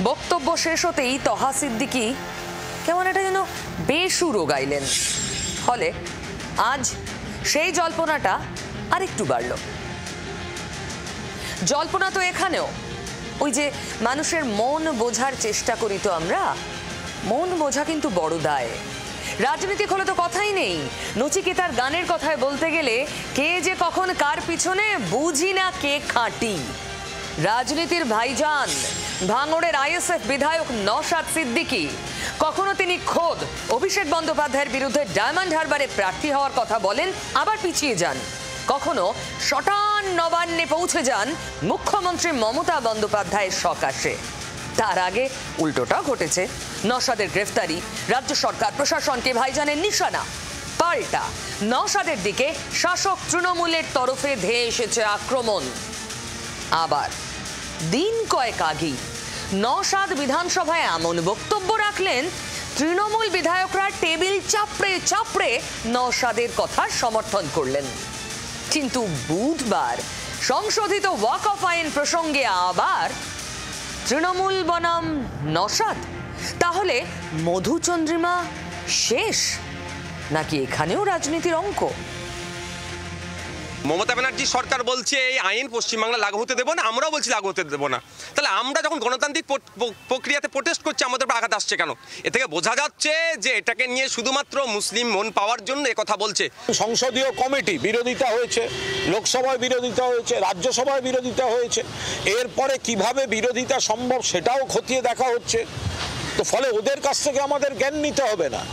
বক্তব্য শেষ হতেই তহা সিদ্দিকী কেমন একটা যেন বেসুরো গাইলেন। ফলে আজ সেই জল্পনাটা আরেকটু বাড়ল। জল্পনা তো এখানেও, ওই যে মানুষের মন বোঝার চেষ্টা করি তো আমরা, মন বোঝা কিন্তু বড় দায়। রাজনীতি হলে তো কথাই নেই। নচিকেতার গানের কথায় বলতে গেলে কে যে কখন কার পিছনে বুঝি না কে খাঁটি। রাজনীতির ভাইজান ভাঙড়ের আইএসএফ বিধায়ক নওশাদ সিদ্দিকী, কখনো তিনি খোদ অভিষেক বন্দ্যোপাধ্যায়ের বিরুদ্ধে ডায়মন্ড হারবারে প্রার্থী হওয়ার কথা বলেন, আবার পিছিয়ে যান। কখনো শটান নবান্নে পৌঁছে যান মুখ্যমন্ত্রী মমতা বন্দ্যোপাধ্যায়ের সকাশে। তার আগে উল্টোটা ঘটেছে। নওশাদের গ্রেফতারি রাজ্য সরকার প্রশাসনকে ভাইজানের নিশানা। পাল্টা নওশাদের দিকে শাসক তৃণমূলের তরফে ধেয়ে এসেছে আক্রমণ। আবার দিন কয়েক আগেই নওশাদ বিধানসভায় এমন বক্তব্য রাখলেন, তৃণমূল বিধায়করা টেবিল চাপড়ে চাপড়ে নওশাদের কথা সমর্থন করলেন। কিন্তু বুধবার সংশোধিত ওয়াক অফ আইন প্রসঙ্গে আবার তৃণমূল বনাম নওশাদ। তাহলে মধুচন্দ্রিমা শেষ নাকি এখানেও রাজনীতির অঙ্ক? মমতা ব্যানার্জি সরকার বলছে এই আইন পশ্চিমবাংলা লাগু হতে দেবো না, আমরাও বলছি লাগু হতে দেবো না। তাহলে আমরা যখন গণতান্ত্রিক প্রক্রিয়াতে প্রোটেস্ট করছি আমাদের উপর আঘাত আসছে কেন? এ থেকে বোঝা যাচ্ছে যে এটাকে নিয়ে শুধুমাত্র মুসলিম মন পাওয়ার জন্য কথা বলছে। সংসদীয় কমিটি বিরোধিতা হয়েছে, লোকসভায় বিরোধিতা হয়েছে, রাজ্যসভায় বিরোধিতা হয়েছে, এরপরে কিভাবে বিরোধিতা সম্ভব সেটাও খতিয়ে দেখা হচ্ছে। তো ফলে ওদের কাছ থেকে আমাদের জ্ঞান নিতে হবে না।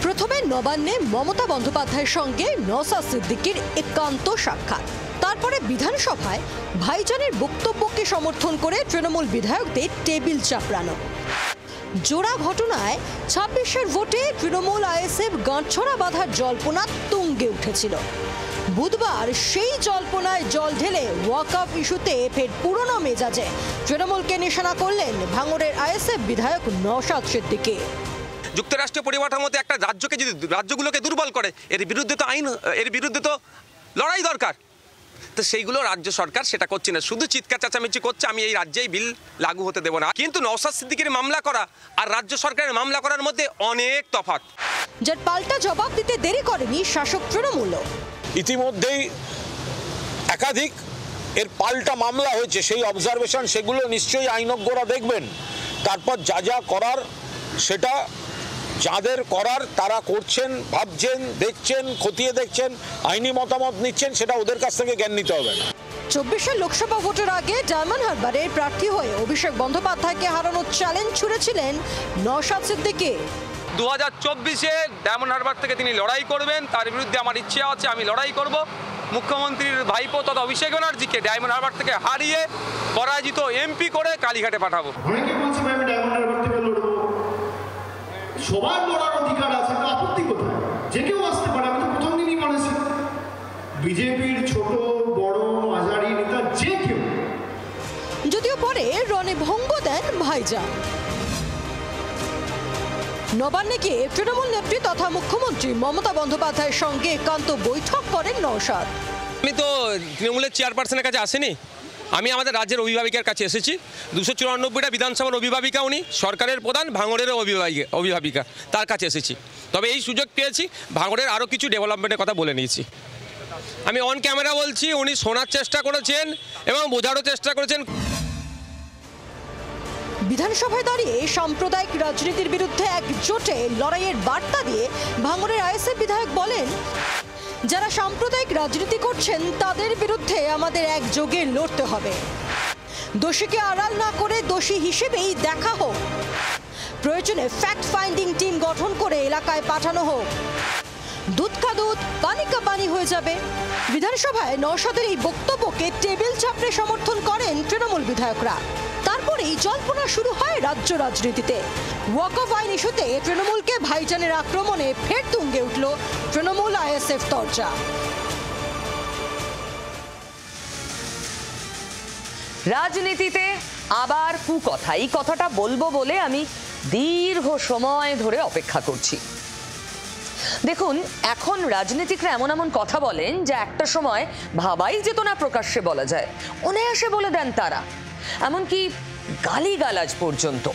প্রথমে নবান্নে মমতা বন্দ্যোপাধ্যায়ের সঙ্গে নওশাদ সিদ্দিকীর একান্ত সাক্ষাৎ, তারপরে বিধানসভায় ভাইজানের বক্তব্যকে সমর্থন করে তৃণমূল বিধায়কদের টেবিল চাপড়ানো। জোড়া ঘটনায় 26-এর ভোটে তৃণমূল আইএসএফ গাঁটছড়া বাঁধার জল্পনা তুঙ্গে উঠেছিল। বুধবার সেই জল্পনায় জল ঢেলে ওয়াকআপ ইস্যুতে ফের পুরনো মেজাজে তৃণমূলকে নিশানা করলেন ভাঙড়ের আইএসএফ বিধায়ক নওশাদ সিদ্দিকী। যুক্তরাষ্ট্রীয় পরিকাঠামোতে একটা রাজ্যকে যদি রাজ্যগুলোকে দুর্বল করে, এর বিরুদ্ধে তো লড়াই দরকার। তো সেইগুলো রাজ্য সরকার সেটা করছে না, শুধু চিৎকার চেঁচামেচি করছে আমি এই রাজ্যেই বিল লাগু হতে দেবো না। কিন্তু নওশাদ সিদ্দিকীর মামলা করা আর রাজ্য সরকারের মামলা করার মধ্যে অনেক তফাৎ, যার পাল্টা জবাব দিতে দেরি করেনি শাসক তৃণমূল। ইতিমধ্যেই একাধিক এর পাল্টা মামলা হয়েছে, সেই অবজারভেশন সেগুলো নিশ্চয়ই আইনজ্ঞরা দেখবেন। তারপর যা যা করার সেটা যাদের করার তারা করছেন, ভাবছেন, দেখছেন, খতিয়ে দেখছেন, আইনি মতামত নিচ্ছেন, সেটা ওদের কাছ থেকে জ্ঞান নিতে হবে না। 24-এর লোকসভা ভোটের আগে ডায়মন্ড হারবারের প্রার্থী হয়ে অভিষেক বন্দ্যোপাধ্যায়কে হারানোর চ্যালেঞ্জ ছুড়েছিলেন নওশাদ সিদ্দিকী। 2024-এ ডায়মন্ড হারবার থেকে তিনি লড়াই করবেন, তার বিরুদ্ধে আমার ইচ্ছে আছে, আমি লড়াই করব। মুখ্যমন্ত্রীর ভাইপো তথা অভিষেক ব্যানার্জিকে ডায়মন্ড হারবার থেকে হারিয়ে পরাজিত এমপি করে কালীঘাটে পাঠাবো। সবার লড়ার অধিকার আছে, আপত্তি কোথায়? যে কেউ আসতে পারে। আমি তো প্রথম দিনই বলেছি, বিজেপির ছোট বড় মাঝারি নেতা যে কেউ। যদিও পরে রণে ভঙ্গ দেন ভাইজান। নবান্নে গিয়ে তৃণমূল নেত্রী তথা মুখ্যমন্ত্রী মমতা বন্দ্যোপাধ্যায়ের সঙ্গে একান্ত বৈঠক করেন নওশাদ। আমি তো তৃণমূলের চেয়ারপারসনের কাছে আসিনি, আমি আমাদের রাজ্যের অভিভাবিকের কাছে এসেছি। 294টা বিধানসভার অভিভাবিকা উনি, সরকারের প্রধান, ভাঙড়েরও অভিভাবিকা, তার কাছে এসেছি। তবে এই সুযোগ পেয়েছি, ভাঙড়ের আরও কিছু ডেভেলপমেন্টের কথা বলে নিয়েছি। আমি অন ক্যামেরা বলছি, উনি শোনার চেষ্টা করেছেন এবং বোঝারও চেষ্টা করেছেন। বিধানসভায় দাঁড়িয়ে সাম্প্রদায়িক রাজনীতির বিরুদ্ধে একজোটে লড়াইয়ের বার্তা দিয়ে ভাঙড়ের আইএসএফ বিধায়ক বলেন, যারা সাম্প্রদায়িক রাজনীতি করছেন তাদের বিরুদ্ধে আমাদের একযোগে লড়তে হবে। দোষীকে আড়াল না করে দোষী হিসেবেই দেখা হোক। প্রয়োজনে ফ্যাক্ট ফাইন্ডিং টিম গঠন করে এলাকায় পাঠানো হোক। দুধ কা দুধ, পানি কা পানি হয়ে যাবে। বিধানসভায় নওশাদের এই বক্তব্যকে টেবিল চাপড়ে সমর্থন করেন তৃণমূল বিধায়করা। তারপরেই জল্পনা শুরু হয় রাজ্য রাজনীতিতে। ওয়াক অফ আইন ইস্যুতে তৃণমূলকে ভাইজানের আক্রমণে ফের তুঙ্গে উঠল তৃণমূল আইএসএফ তরজা। রাজনীতিতে আবার কুকথা, এই কথাটা বলবো বলে আমি দীর্ঘ সময় ধরে অপেক্ষা করছি। দেখুন, এখন রাজনীতিকরা এমন এমন কথা বলেন যা একটা সময় ভাবাই যেত না প্রকাশ্যে বলা যায়, অনায়াসে বলে দেন তারা, এমনকি গালিগালাজ পর্যন্ত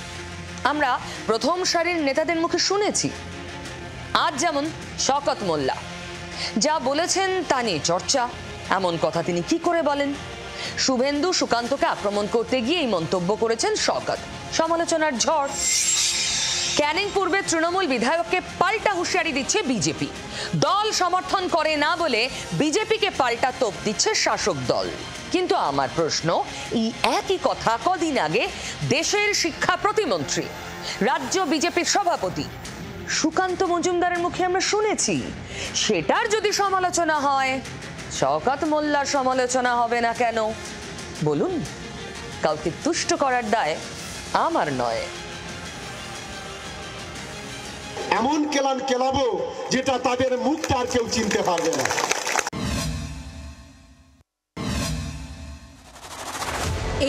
আমরা প্রথম সারির নেতাদের মুখে শুনেছি। আজ যেমন শওকত মোল্লা যা বলেছেন তা নিয়ে চর্চা। এমন কথা তিনি কি করে বলেন? শুভেন্দু সুকান্তকে আক্রমণ করতে গিয়ে এই মন্তব্য করেছেন শওকত, সমালোচনার ঝড়। ক্যানিং পূর্বে তৃণমূল বিধায়ককে পাল্টা হুঁশিয়ারি দিচ্ছে বিজেপি, দল সমর্থন করে না বলে বিজেপিকে পাল্টা তোপ দিচ্ছে শাসক দল। কিন্তু আমার প্রশ্ন, এই একই কথা কদিন আগে দেশের শিক্ষা প্রতিমন্ত্রী, রাজ্য বিজেপির সভাপতি সুকান্ত মজুমদারের মুখে আমরা শুনেছি। সেটার যদি সমালোচনা হয়, শওকত মোল্লার সমালোচনা হবে না কেন? বলুন, কাউকে তুষ্ট করার দায় আমার নয়। এমন কেলান কেলাবো যেটা তাদের মুখটা আর কেউ চিনতে পারবে না।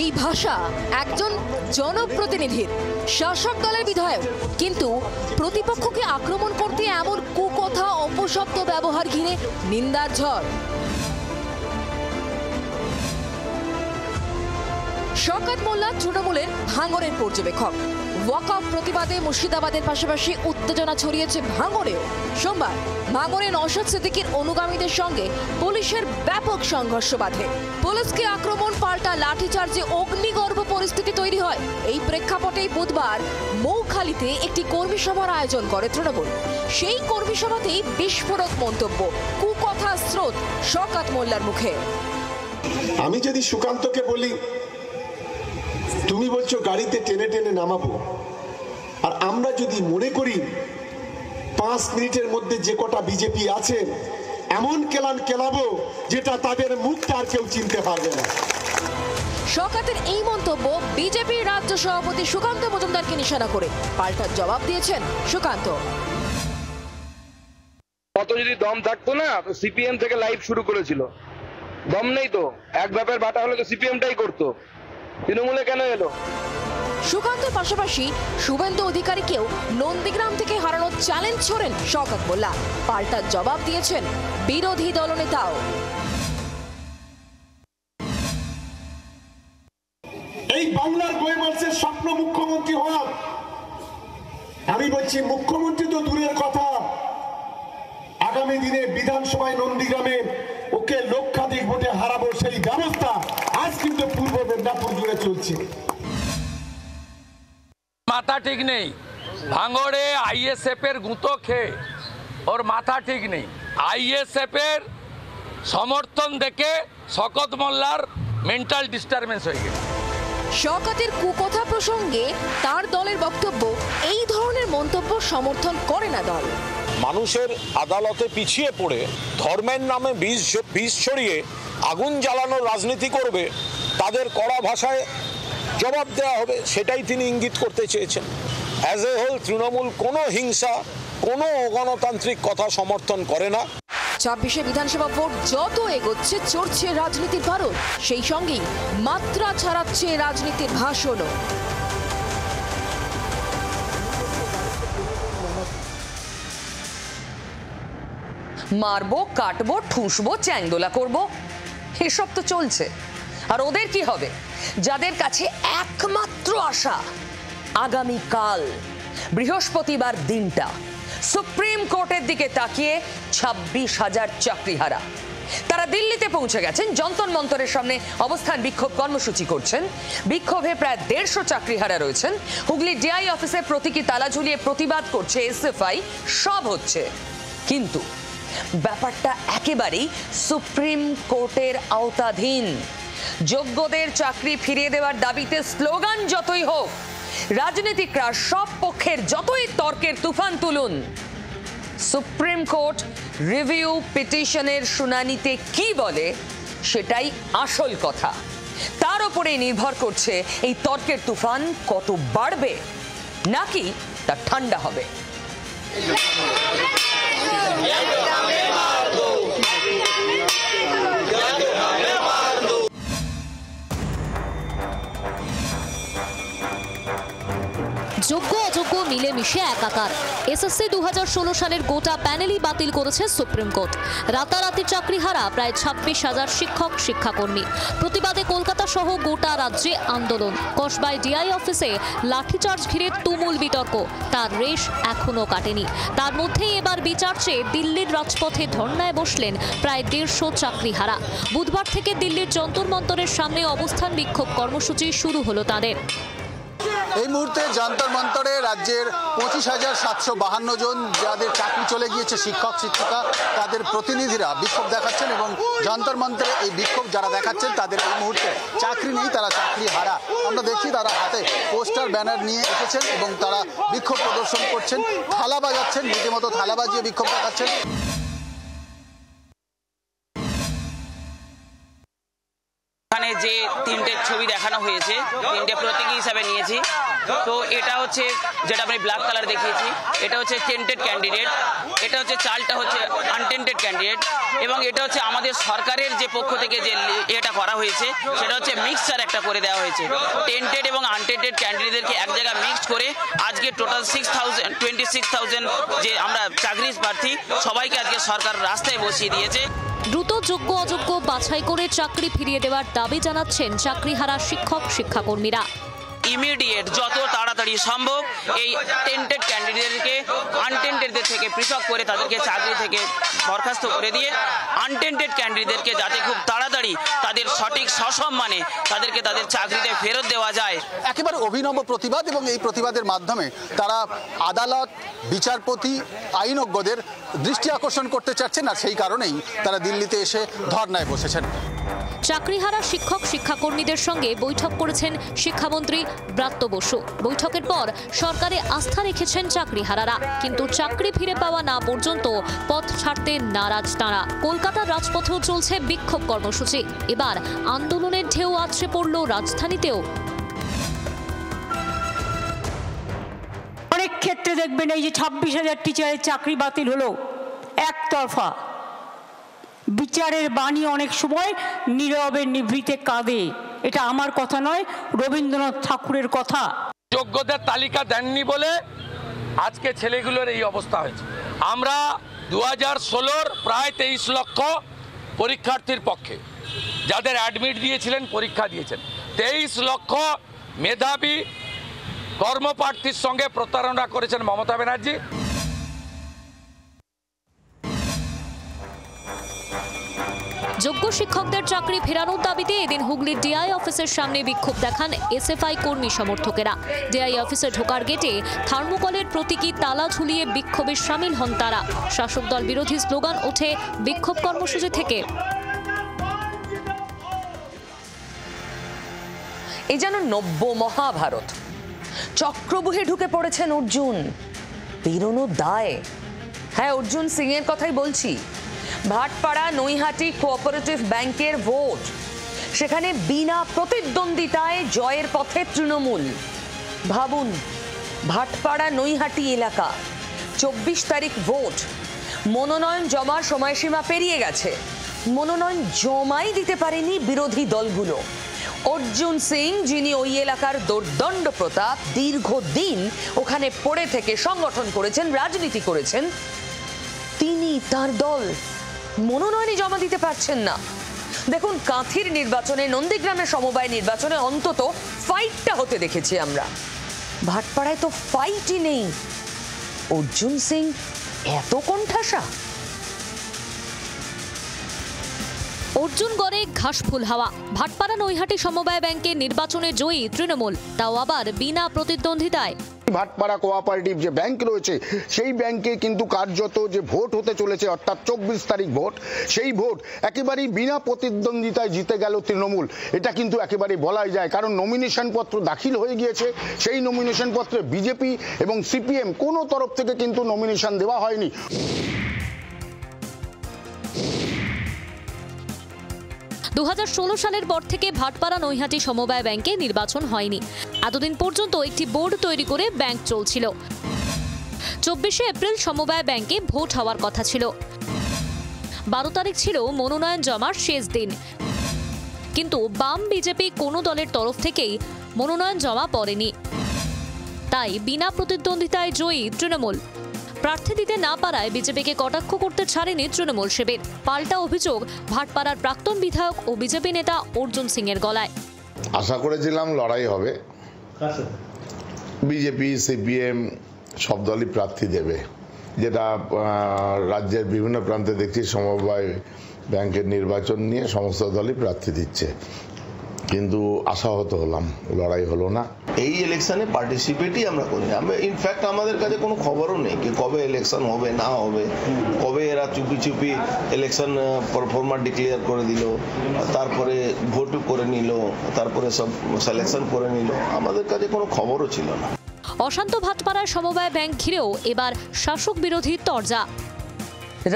এই ভাষা একজন জনপ্রতিনিধির, শাসক দলের বিধায়ক, কিন্তু প্রতিপক্ষকে আক্রমণ করতে এমন কুকথা অপশব্দ ব্যবহার ঘিরে নিন্দার ঝড়। শওকত মোল্লা তৃণমূলের ভাঙড়ের পর্যবেক্ষক। ওয়াকআউট প্রতিবাদে মুর্শিদাবাদের পাশাপাশি উত্তেজনা ছড়িয়েছে ভাঙড়েও। সোমবার ভাঙড়ে নওশাদ সিদ্দিকীর অনুগামীদের সঙ্গে পুলিশের ব্যাপক সংঘর্ষ বাধে। পুলিশকে আক্রমণ পাল্টা লাঠিচার্জে অগ্নিগর্ভ পরিস্থিতি তৈরি হয়। এই প্রেক্ষাপটেই বুধবার মৌখালীতে একটি কর্মী সভার আয়োজন করে তৃণমূল। সেই কর্মী সভাতেই বিস্ফোরক মন্তব্য, কুকথা স্রোত শওকত মোল্লার মুখে। আমি যদি সুকান্তকে বলি, তুমি বলছো গাড়িতে টেনে টেনে নামাবো, আর আমরা যদি মনে করি 5 মিনিটের মধ্যে যে কটা বিজেপি আছে এমন কেলান কেলাবো যেটা তাদের মুখটা আর কেউ চিনতে পারবে না। শওকতের এই মন্তব্য বিজেপির রাজ্য সভাপতি সুকান্ত মজুমদারকে নিশানা করে পাল্টা জবাব দিয়েছেন সুকান্ত। কত যদি দম থাকতো না, সিপিএম থেকে লাইভ শুরু করেছিল। দম নেই তো, এক ব্যাপার বাটা হলে তো সিপিএমটাই করতো, তৃণমূলে কেন এলো? সুকান্তের পাশাপাশি শুভেন্দু অধিকারীকেও নন্দীগ্রাম থেকে হারানোর চ্যালেঞ্জ ছোড়েন শওকত মোল্লা। পাল্টা জবাব দিয়েছেন বিরোধী দলনেতাও। এই বাংলার গোয়েমার্সের স্বপ্ন মুখ্যমন্ত্রী হওয়া, আমি বলছি মুখ্যমন্ত্রী তো দূরের কথা, আগামী দিনে বিধানসভায় নন্দীগ্রামে ওকে লক্ষাধিক ভোটে হারাবো সেই ব্যবস্থা আজ কিন্তু পূর্ব মেদিনীপুর জুড়ে চলছে। মাথা ঠিক নেই, ভাঙড়ে আইএসএফ এর গুঁতো খেয়ে ওর মাথা ঠিক নেই। আইএসএফ এর সমর্থন দেখে শওকত মোল্লার মেন্টাল ডিস্টারবেন্স হয়ে গেছে। শওকতের কুকথা প্রসঙ্গে তার দলের বক্তব্য, এই ধরনের মন্তব্য সমর্থন করে না দল। মানুষের আদালতে পিছিয়ে পড়ে ধর্মের নামে বিষ ছড়িয়ে আগুন জ্বালানোর রাজনীতি করবে, তাদের কড়া ভাষায় জবাব দেওয়া হবে, সেটাই তিনি ইঙ্গিত করতে চেয়েছেন। অ্যাজ এ হোল তৃণমূল কোনো হিংসা, কোনো অগণতান্ত্রিক কথা সমর্থন করে না। 26শে বিধানসভা ভোট যত এগোচ্ছে চড়ছে রাজনীতির ভারত, সেই সঙ্গেই মাত্রা ছাড়াচ্ছে রাজনীতির ভাষণও। মারবো, কাটবো, ঠুসবো, চ্যাংদোলা করবো, এসব তো চলছে। আর ওদের কি হবে? যাদের কাছে একমাত্র আশা আগামীকাল বৃহস্পতিবার দিনটা, সুপ্রিম কোর্টের দিকে তাকিয়ে 26,000 চাকরিহারা তারা দিল্লিতে পৌঁছে গেছেন, যন্তর মন্তরের সামনে অবস্থান বিক্ষোভ কর্মসূচি করছেন। বিক্ষোভে প্রায় 150 চাকরিহারা রয়েছেন। হুগলি ডিআই অফিসে প্রতীকী তালা ঝুলিয়ে প্রতিবাদ করছে এসএফআই। সব হচ্ছে, কিন্তু ব্যাপারটা একেবারেই সুপ্রিম কোর্টের আওতাধীন। যোগ্যদের চাকরি ফিরিয়ে দেওয়ার দাবিতে স্লোগান যতই হোক, রাজনীতিকরা সব পক্ষের যতই তর্কের তুফান তুলুন, সুপ্রিম কোর্ট রিভিউ পিটিশনের শুনানিতে কি বলে সেটাই আসল কথা। তার উপরে নির্ভর করছে এই তর্কের তুফান কত বাড়বে নাকি তা ঠান্ডা হবে। যোগ্য অযোগ্য মিলেমিশে একাকার। এসএসসি 2016 সালের গোটা প্যানেলই বাতিল করেছে সুপ্রিম কোর্ট। রাতারাতি চাকরিহারা প্রায় 26,000 শিক্ষক শিক্ষাকর্মী। প্রতিবাদে কলকাতা সহ গোটা রাজ্যে আন্দোলন। কসবায় ডিআই অফিসে লাঠিচার্জ ঘিরে তুমুল বিতর্ক, তার রেশ এখনো কাটেনি। তার মধ্যেই এবার বিচার চেয়ে দিল্লির রাজপথে ধর্নায় বসলেন প্রায় 150 চাকরিহারা। বুধবার থেকে দিল্লির যন্তর মন্তরের সামনে অবস্থান বিক্ষোভ কর্মসূচি শুরু হলো তাদের। এই মুহূর্তে যন্তর মন্তরে রাজ্যের 25,752 জন যাদের চাকরি চলে গিয়েছে শিক্ষক শিক্ষিকা তাদের প্রতিনিধিরা বিক্ষোভ দেখাচ্ছেন এবং যন্তর মন্তরে এই বিক্ষোভ যারা দেখাচ্ছেন তাদের এই মুহূর্তে চাকরি নেই, তারা চাকরি হারা। আমরা দেখি তারা হাতে পোস্টার ব্যানার নিয়ে এসেছেন এবং তারা বিক্ষোভ প্রদর্শন করছেন, থালা বাজাচ্ছেন, রীতিমতো থালা বাজিয়ে বিক্ষোভ দেখাচ্ছেন। এখানে যে তিনটে ছবি দেখানো হয়েছে, তিনটে প্রতীকী হিসাবে নিয়েছি। তো এটা হচ্ছে যেটা আমি ব্ল্যাক কালার দেখিয়েছি, এটা হচ্ছে টেন্টেড ক্যান্ডিডেট, এটা হচ্ছে চালটা হচ্ছে আনটেন্টেড ক্যান্ডিডেট, এবং এটা হচ্ছে আমাদের সরকারের যে পক্ষ থেকে যে এটা করা হয়েছে সেটা হচ্ছে মিক্সচার একটা করে দেওয়া হয়েছে। টেন্টেড এবং আনটেন্টেড ক্যান্ডিডেটদেরকে এক জায়গায় মিক্সড করে আজকে টোটাল 26,000 যে আমরা চাকরি প্রার্থী সবাইকে আজকে সরকার রাস্তায় বসিয়ে দিয়েছে। দ্রুত যোগ্য অযোগ্য বাছাই করে চাকরি ফিরিয়ে দেওয়ার দাবি জানাচ্ছেন চাকরিহারা শিক্ষক শিক্ষাকর্মীরা। ইমিডিয়েট যত তাড়াতাড়ি সম্ভব এই টেন্টেড ক্যান্ডিডেটকে আনটেন্টেডদের থেকে পৃথক করে তাদেরকে চাকরি থেকে বরখাস্ত করে দিয়ে আনটেন্টেড ক্যান্ডিডেটকে যাতে খুব তাড়াতাড়ি তাদের সঠিক সসম্মানে তাদেরকে তাদের চাকরিতে ফেরত দেওয়া যায়। একেবারে অভিনব প্রতিবাদ এবং এই প্রতিবাদের মাধ্যমে তারা আদালত, বিচারপতি, আইনজ্ঞদের দৃষ্টি আকর্ষণ করতে চাচ্ছেন, আর সেই কারণেই তারা দিল্লিতে এসে ধর্নায় বসেছেন। চাকরিহারা শিক্ষক শিক্ষাকর্মীদের সঙ্গে বৈঠক করেছেন শিক্ষামন্ত্রী ব্রাত্য বসু। বৈঠকের পর সরকারে আস্থা রেখেছেন চাকরিহারারা, কিন্তু চাকরি ফিরে পাওয়া না পর্যন্ত পথ ছাড়তে নারাজ তাঁরা। কলকাতার রাজপথেও চলছে বিক্ষোভ কর্মসূচি। এবার আন্দোলনের ঢেউ আছড়ে পড়ল রাজধানীতেও। অনেক ক্ষেত্রে দেখবেন এই যে 26,000 টিচারের চাকরি বাতিল হলো একতরফা। বিচারের বাণী অনেক সময় নীরবে নিভৃতে কাঁদে। এটা আমার কথা নয়, রবীন্দ্রনাথ ঠাকুরের কথা। যোগ্যদের তালিকা দেননি বলে আজকে ছেলেগুলোর এই অবস্থা হয়েছে। আমরা 2016 প্রায় 23 লক্ষ পরীক্ষার্থীর পক্ষে যাদের অ্যাডমিট দিয়েছিলেন, পরীক্ষা দিয়েছেন। 23 লক্ষ মেধাবী কর্মপ্রার্থীর সঙ্গে প্রতারণা করেছেন মমতা ব্যানার্জি। যোগ্য শিক্ষকদের চাকরি ফেরানোর দাবিতে এদিন হুগলির ডিআই অফিসের সামনে বিক্ষোভ দেখান এসএফআই কর্মী সমর্থকেরা। ডিআই অফিসে ঢোকার গেটে থার্মোকলের প্রতীকী তালা ঝুলিয়ে বিক্ষোভে সামিল হন তারা। শাসক দল বিরোধী স্লোগান ওঠে বিক্ষোভ কর্মসূচি থেকে। এই যেন নব্য মহাভারত। চক্রবুহে ঢুকে পড়েছেন অর্জুন, বেরোনো দায়। হ্যাঁ, অর্জুন সিং এর কথাই বলছি। ভাটপাড়া নৈহাটি কোঅপারেটিভ ব্যাংকের ভোট, সেখানে বিনা প্রতিদ্বন্দ্বিতায় জয়ের পথে তৃণমূল। ভাবুন, ভাটপাড়া নৈহাটি এলাকা, 24 তারিখ ভোট। মনোনয়ন জমার সময়সীমা পেরিয়ে গেছে, মনোনয়ন জমাই দিতে পারেনি বিরোধী দলগুলো। অর্জুন সিং, যিনি ওই এলাকার দুর্দণ্ড প্রতাপ, দীর্ঘদিন ওখানে পড়ে থেকে সংগঠন করেছেন, রাজনীতি করেছেন, তিনি, তার দল মনোনয়নই জমা দিতে পারছেন না। দেখুন, কাঁথির নির্বাচনে, নন্দীগ্রামের সমবায় নির্বাচনে অন্তত ফাইটটা হতে দেখেছি আমরা। ভাটপাড়ায় তো ফাইটই নেই। অর্জুন সিং এত কোণঠাসা। অর্জুনগড়ে ঘাসফুল হাওয়া। ভাটপাড়া নৈহাটি সমবায় ব্যাংকে নির্বাচনে জয়ী তৃণমূল, তাও আবার বিনা প্রতিদ্বন্দ্বিতায়। ভাটপাড়া কোঅপারেটিভ যে ব্যাংক রয়েছে সেই ব্যাংকে কিন্তু কার্যত যে ভোট হতে চলেছে, অর্থাৎ 24 তারিখ ভোট, সেই ভোট একেবারেই বিনা প্রতিদ্বন্দ্বিতায় জিতে গেল তৃণমূল। এটা কিন্তু একেবারে বলাই যায়, কারণ নমিনেশন পত্র দাখিল হয়ে গিয়েছে। সেই নমিনেশন পত্রে বিজেপি এবং সিপিএম কোনো তরফ থেকে কিন্তু নমিনেশন দেওয়া হয়নি। 2016 সালের পর থেকে ভাটপাড়া নৈহাটি সমবায় ব্যাংকে নির্বাচন হয়নি। এতদিন পর্যন্ত একটি বোর্ড তৈরি করে ব্যাংক চলছিল। 24শে এপ্রিল সমবায় ব্যাংকে ভোট হওয়ার কথা ছিল। 12 তারিখ ছিল মনোনয়ন জমার শেষ দিন, কিন্তু বাম বিজেপি কোনো দলের তরফ থেকেই মনোনয়ন জমা পড়েনি। তাই বিনা প্রতিদ্বন্দ্বিতায় জয়ী তৃণমূল। প্রার্থী দিতে না পারায় বিজেপিকে কটাক্ষ করতে ছাড়েনি তৃণমূল শিবির। পাল্টা অভিযোগ ভাটপাড়ার প্রাক্তন বিধায়ক ও বিজেপি নেতা অর্জুন সিং এর গলায়। আশা করেছিলাম লড়াই হবে, বিজেপি সিপিএম সব দলই প্রার্থী দেবে, যেটা রাজ্যের বিভিন্ন প্রান্তে দেখছি সমবায় ব্যাংকের নির্বাচন নিয়ে সমস্ত দলই প্রার্থী দিচ্ছে, কিন্তু আশাহত হলাম, লড়াই হলো না। এই ইলেকশনে পার্টিসিপেটই আমরা করি, আমরা ইনফ্যাক্ট আমাদের কাছে কোনো খবরও নেই কি কবে ইলেকশন হবে না হবে, কবে এরা চুপি চুপি ইলেকশন পারফর্মার ডিক্লেয়ার করে দিল, তারপরে ভোট করে নিল, তারপরে সব সিলেকশন করে নিল, আমাদের কাছে কোনো খবরও ছিল না। অশান্ত ভাটপাড়ার সমবায় ব্যাংক ঘিরেও এবার শাসক বিরোধী তরজা।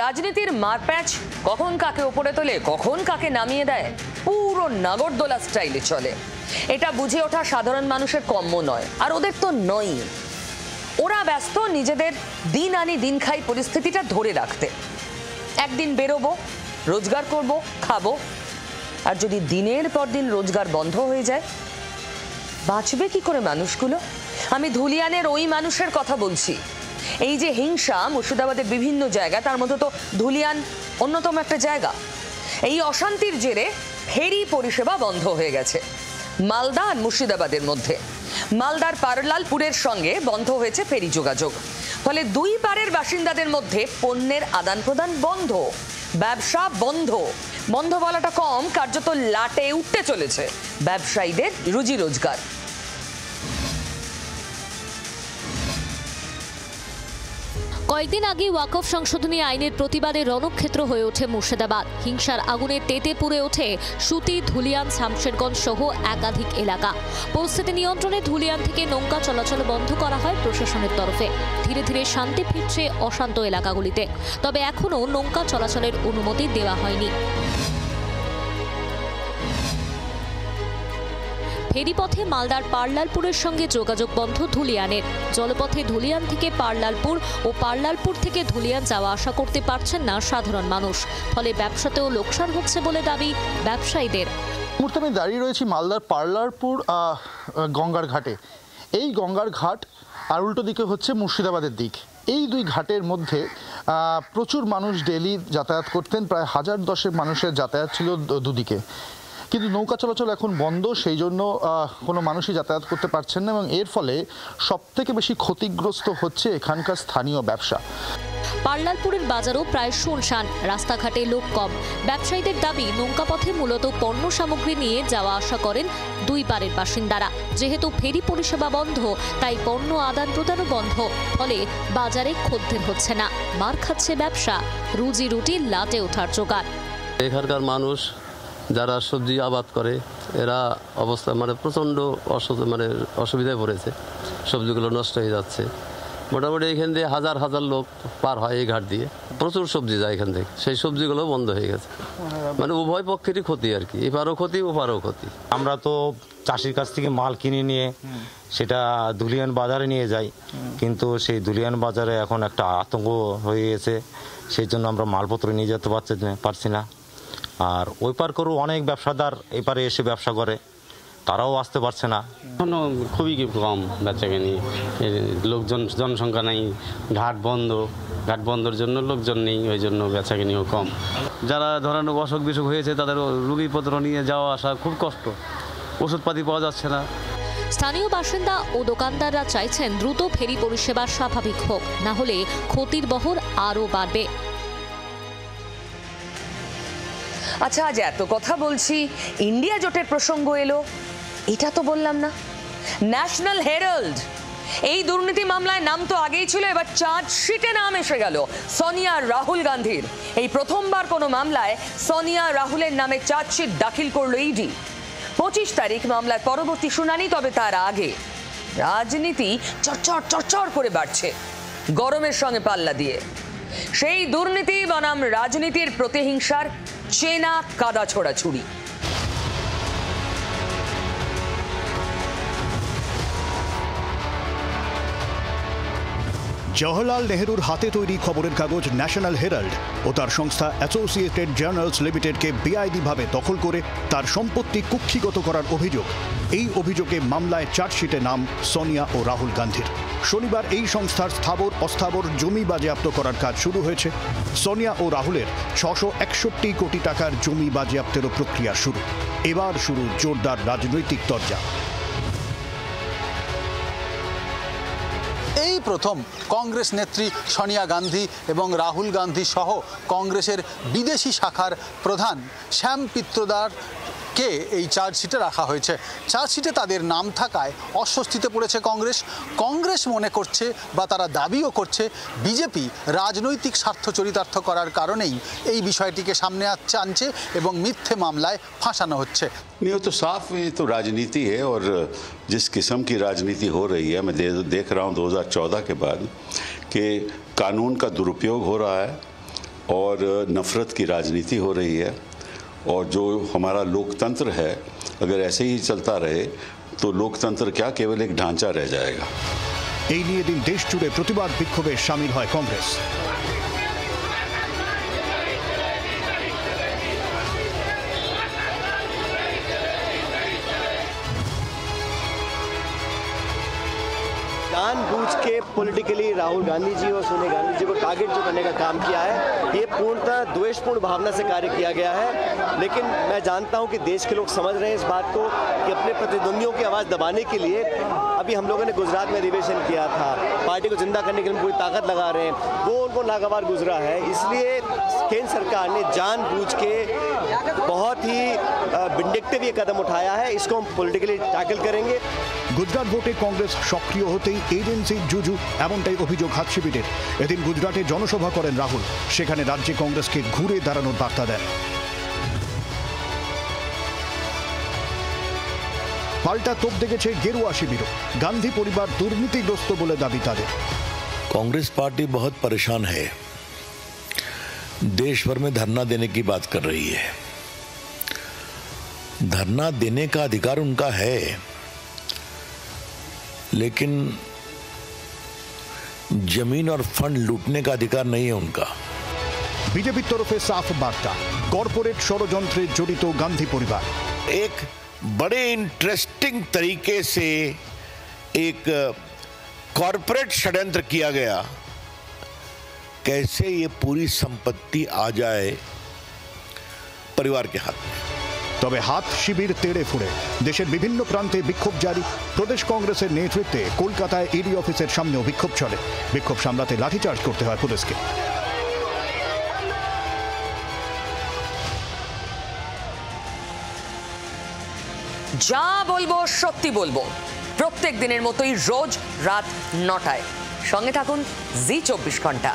রাজনীতির মারপ্যাচ কখন কাকে উপরে তোলে কখন কাকে নামিয়ে দেয় পুরো নাগরদোলা স্টাইলে চলে। এটা বুঝে ওঠা সাধারণ মানুষের কম্য নয়, আর ওদের তো নয়। ওরা ব্যস্ত নিজেদের দিন আনি দিন খাই পরিস্থিতিটা ধরে রাখতে। একদিন বেরোবো, রোজগার করব, খাবো, আর যদি দিনের পর দিন রোজগার বন্ধ হয়ে যায় বাঁচবে কি করে মানুষগুলো? আমি ধুলিয়ানের ওই মানুষের কথা বলছি। এই যে হিংসা মুর্শিদাবাদের বিভিন্ন জায়গা, তার মধ্যে তো ধুলিয়ান অন্যতম একটা জায়গা। এই অশান্তির জেরে ফেরি পরিষেবা বন্ধ হয়ে গেছে মালদা আর মুর্শিদাবাদের মধ্যে। মালদার পারলালপুরের সঙ্গে বন্ধ হয়েছে ফেরি যোগাযোগ, ফলে দুই পারের বাসিন্দাদের মধ্যে পণ্যের আদান প্রদান বন্ধ, ব্যবসা বন্ধ। বন্ধ বলাটা কম, কার্যত লাটে উঠতে চলেছে ব্যবসায়ীদের রুজি রোজগার। কয়েকদিন আগে ওয়াকফ সংশোধনী আইনের প্রতিবাদে রণক্ষেত্র হয়ে ওঠে মুর্শিদাবাদ। হিংসার আগুনে তেতে পুড়ে ওঠে সুতি, ধুলিয়ান, শামশেরগঞ্জ সহ একাধিক এলাকা। পরিস্থিতি নিয়ন্ত্রণে ধুলিয়ান থেকে নৌকা চলাচল বন্ধ করা হয় প্রশাসনের তরফে। ধীরে ধীরে শান্তি ফিরছে অশান্ত এলাকাগুলিতে, তবে এখনও নৌকা চলাচলের অনুমতি দেওয়া হয়নি। ফেরিপথে মালদার পারলালপুরের সঙ্গে যোগাযোগ বন্ধ ধুলিয়ানের। জলপথে ধুলিয়ান থেকে পারলালপুর ও পারলালপুর থেকে ধুলিয়ান যাওয়া আসা করতে পারছেন না সাধারণ মানুষ, ফলে ব্যবসাতেও লোকসান হচ্ছে বলে দাবি ব্যবসায়ীদের। মুহূর্তে আমি দাঁড়িয়ে রয়েছি মালদার পারলালপুর গঙ্গার ঘাটে। এই গঙ্গার ঘাট আর উল্টো দিকে হচ্ছে মুর্শিদাবাদের দিক। এই দুই ঘাটের মধ্যে প্রচুর মানুষ ডেলি যাতায়াত করতেন, প্রায় 1010 মানুষের যাতায়াত ছিল দুদিকে। কিন্তু নৌকা চলাচল এখন বন্ধ, সেই জন্য কোনো মানুষই যাতায়াত করতে পারছেন না, এবং এর ফলে সবথেকে বেশি ক্ষতিগ্রস্ত হচ্ছে এখানকার স্থানীয় ব্যবসা। পারলালপুরের বাজারও প্রায় শুনশান, রাস্তাঘাটে লোক কম। ব্যবসায়ীদের দাবি নৌকাপথে মূলত পণ্য সামগ্রী নিয়ে যাওয়া আসা করেন দুই পারের বাসিন্দারা। যেহেতু ফেরি পরিষেবা বন্ধ, তাই পণ্য আদান প্রদানও বন্ধ, ফলে বাজারে খদ্দের হচ্ছে না, মার খাচ্ছে ব্যবসা, রুজি রুটি লাটে ওঠার জোগাড়। এখানকার মানুষ যারা সবজি আবাদ করে এরা অবস্থা প্রচণ্ড অসুবিধায় পড়েছে, সবজিগুলো নষ্ট হয়ে যাচ্ছে। মোটামুটি এখান দিয়ে হাজার হাজার লোক পার হয় এই ঘাট দিয়ে, প্রচুর সবজি যায় এখান থেকে, সেই সবজিগুলো বন্ধ হয়ে গেছে। উভয় পক্ষেরই ক্ষতি আর কি, এপারও ক্ষতি ওপারও ক্ষতি। আমরা তো চাষির কাছ থেকে মাল কিনে নিয়ে সেটা ধুলিয়ান বাজারে নিয়ে যাই, কিন্তু সেই ধুলিয়ান বাজারে এখন একটা আতঙ্ক হয়ে গেছে, সেই জন্য আমরা মালপত্র নিয়ে যেতে পারছি না। আর ওই পার করেও অনেক ব্যবসাদার এপারে এসে ব্যবসা করে, তারাও আসতে পারছে না। এখনো খুবই কম বেচাকেনি, লোকজন জনসংখ্যা নেই, ঘাট বন্ধ, ঘাট বন্ধের জন্য লোকজন নেই, ওই জন্য বেচাকেনিও কম। যারা ধরেন অসুখ বিসুখ হয়েছে তাদের রোগীপত্র নিয়ে যাওয়া আসা খুব কষ্ট, ওষুধপাতি পাওয়া যাচ্ছে না। স্থানীয় বাসিন্দা ও দোকানদাররা চাইছেন দ্রুত ফেরি পরিষেবা স্বাভাবিক হোক, না হলে ক্ষতির বহর আরও বাড়বে। আচ্ছা, আজ এত কথা বলছি, ইন্ডিয়া জোটের প্রসঙ্গ এলো, এটা তো বললাম না। ন্যাশনাল হেরাল্ড এই দুর্নীতি মামলায় নাম তো আগেই ছিল, এবার চার্জশিটে নাম এসে গেল সোনিয়া রাহুল গান্ধীর। এই প্রথমবার কোনো মামলায় সোনিয়া রাহুলের নামে চার্জশিট দাখিল করলো ইডি। 25 তারিখ মামলার পরবর্তী শুনানি, তবে তার আগে রাজনীতি চরচর চরচর করে বাড়ছে গরমের সঙ্গে পাল্লা দিয়ে। সেই দুর্নীতি বনাম রাজনীতির প্রতিহিংসার চেনা কাদা ছোড়াছুড়ি। জওহরলাল নেহরুর হাতে তৈরি খবরের কাগজ ন্যাশনাল হেরাল্ড ও তার সংস্থা অ্যাসোসিয়েটেড জার্নালস লিমিটেডকে বেআইনিভাবে দখল করে তার সম্পত্তি কুক্ষিগত করার অভিযোগ। এই অভিযোগে মামলায় চার্জশিটে নাম সোনিয়া ও রাহুল গান্ধীর। শনিবার এই সংস্থার স্থাবর অস্থাবর জমি বাজেয়াপ্ত করার কাজ শুরু হয়েছে। সোনিয়া ও রাহুলের 661 কোটি টাকার জমি বাজেয়াপ্তেরও প্রক্রিয়া শুরু। এবার শুরু জোরদার রাজনৈতিক তরজা। এই প্রথম কংগ্রেস নেত্রী সোনিয়া গান্ধী এবং রাহুল গান্ধী সহ কংগ্রেসের বিদেশি শাখার প্রধান শ্যাম পিত্রোদার কে এই চার্জশিটে রাখা হয়েছে। চার্জশিটে তাদের নাম থাকায় অস্বস্তিতে পড়েছে কংগ্রেস মনে করছে বা তারা দাবিও করছে বিজেপি রাজনৈতিক স্বার্থ চরিতার্থ করার কারণেই এই বিষয়টিকে সামনে আনছে এবং মিথ্যে মামলায় ফাঁসানো হচ্ছে। नहीं वो तो साफ ये तो राजनीति है और जिस किस्म की राजनीति हो रही है मैं देख रहा हूँ 2014 के बाद कि कानून का दुरुपयोग हो रहा है और नफरत की राजनीति हो रही है और जो हमारा लोकतंत्र है अगर ऐसे ही चलता रहे तो लोकतंत्र क्या केवल एक ढांचा रह जाएगा। এই নিয়ে দিন দেশ জুড়ে প্রতিবাদ বিক্ষোভে শামিল হয় কংগ্রেস। जानबूझ के पॉलिटिकली राहुल गांधी जी और सोनिया गांधी जी को टारगेट जो करने का काम किया है ये पूर्णतः द्वेषपूर्ण भावना से कार्य किया गया है। लेकिन मैं जानता हूं कि देश के लोग समझ रहे हैं इस बात को कि अपने प्रतिद्वंदियों की आवाज़ दबाने के लिए अभी हम लोगों ने गुजरात में अधिवेशन किया था, पार्टी को जिंदा करने के लिए पूरी ताकत लगा रहे हैं, वो उनको नागवार गुजरा है। इसलिए केंद्र सरकार ने जानबूझ के बहुत ही विंडिक्टिव ये कदम उठाया है। इसको हम पॉलिटिकली टैकल करेंगे। গুজরাট ভোটে কংগ্রেস সক্রিয় হতেই এজেন্সির জুজু এমনটাই অভিযোগ হাত শিবিরের। এদিন গুজরাটে জনসভা করেন রাহুল, সেখানে রাজ্যে কংগ্রেসকে ঘুরে দাঁড়ানোর বার্তা দেন। পাল্টা তোপ দেখেছে গেরুয়া শিবিরও। গান্ধী পরিবার দুর্নীতিগ্রস্ত বলে দাবি তাদের। कांग्रेस पार्टी बहुत परेशान है, देश भर में धरना देने की बात कर रही है। धरना देने का अधिकार उनका है, लेकिन जमीन और फंड लूटने का अधिकार नहीं है उनका। বিজেপির তরফে সাফ বার্তা, কর্পোরেট ষড়যন্ত্রে জড়িত গান্ধী পরিবার। एक बड़े इंटरेस्टिंग तरीके से एक कॉर्पोरेट षड्यंत्र किया गया, कैसे ये पूरी संपत्ति आ जाए परिवार के हाथ में। তবে হাত শিবির তেড়ে ফুড়ে দেশের বিভিন্ন প্রান্তে বিক্ষোভ জারি। প্রদেশ কংগ্রেসের নেতৃত্বে কলকাতায় ইডি অফিসের সামনেও বিক্ষোভ চলে। বিক্ষোভ সামলাতে লাঠিচার্জ করতে হয় পুলিশকে। যা বলবো সত্যি বলবো, প্রত্যেক দিনের মতোই রোজ রাত 9টায় সঙ্গে থাকুন জি 24 ঘন্টা।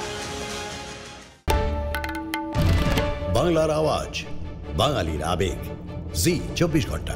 বাংলার আওয়াজ, বাঙালির আবেগ, জি 24 ঘন্টা।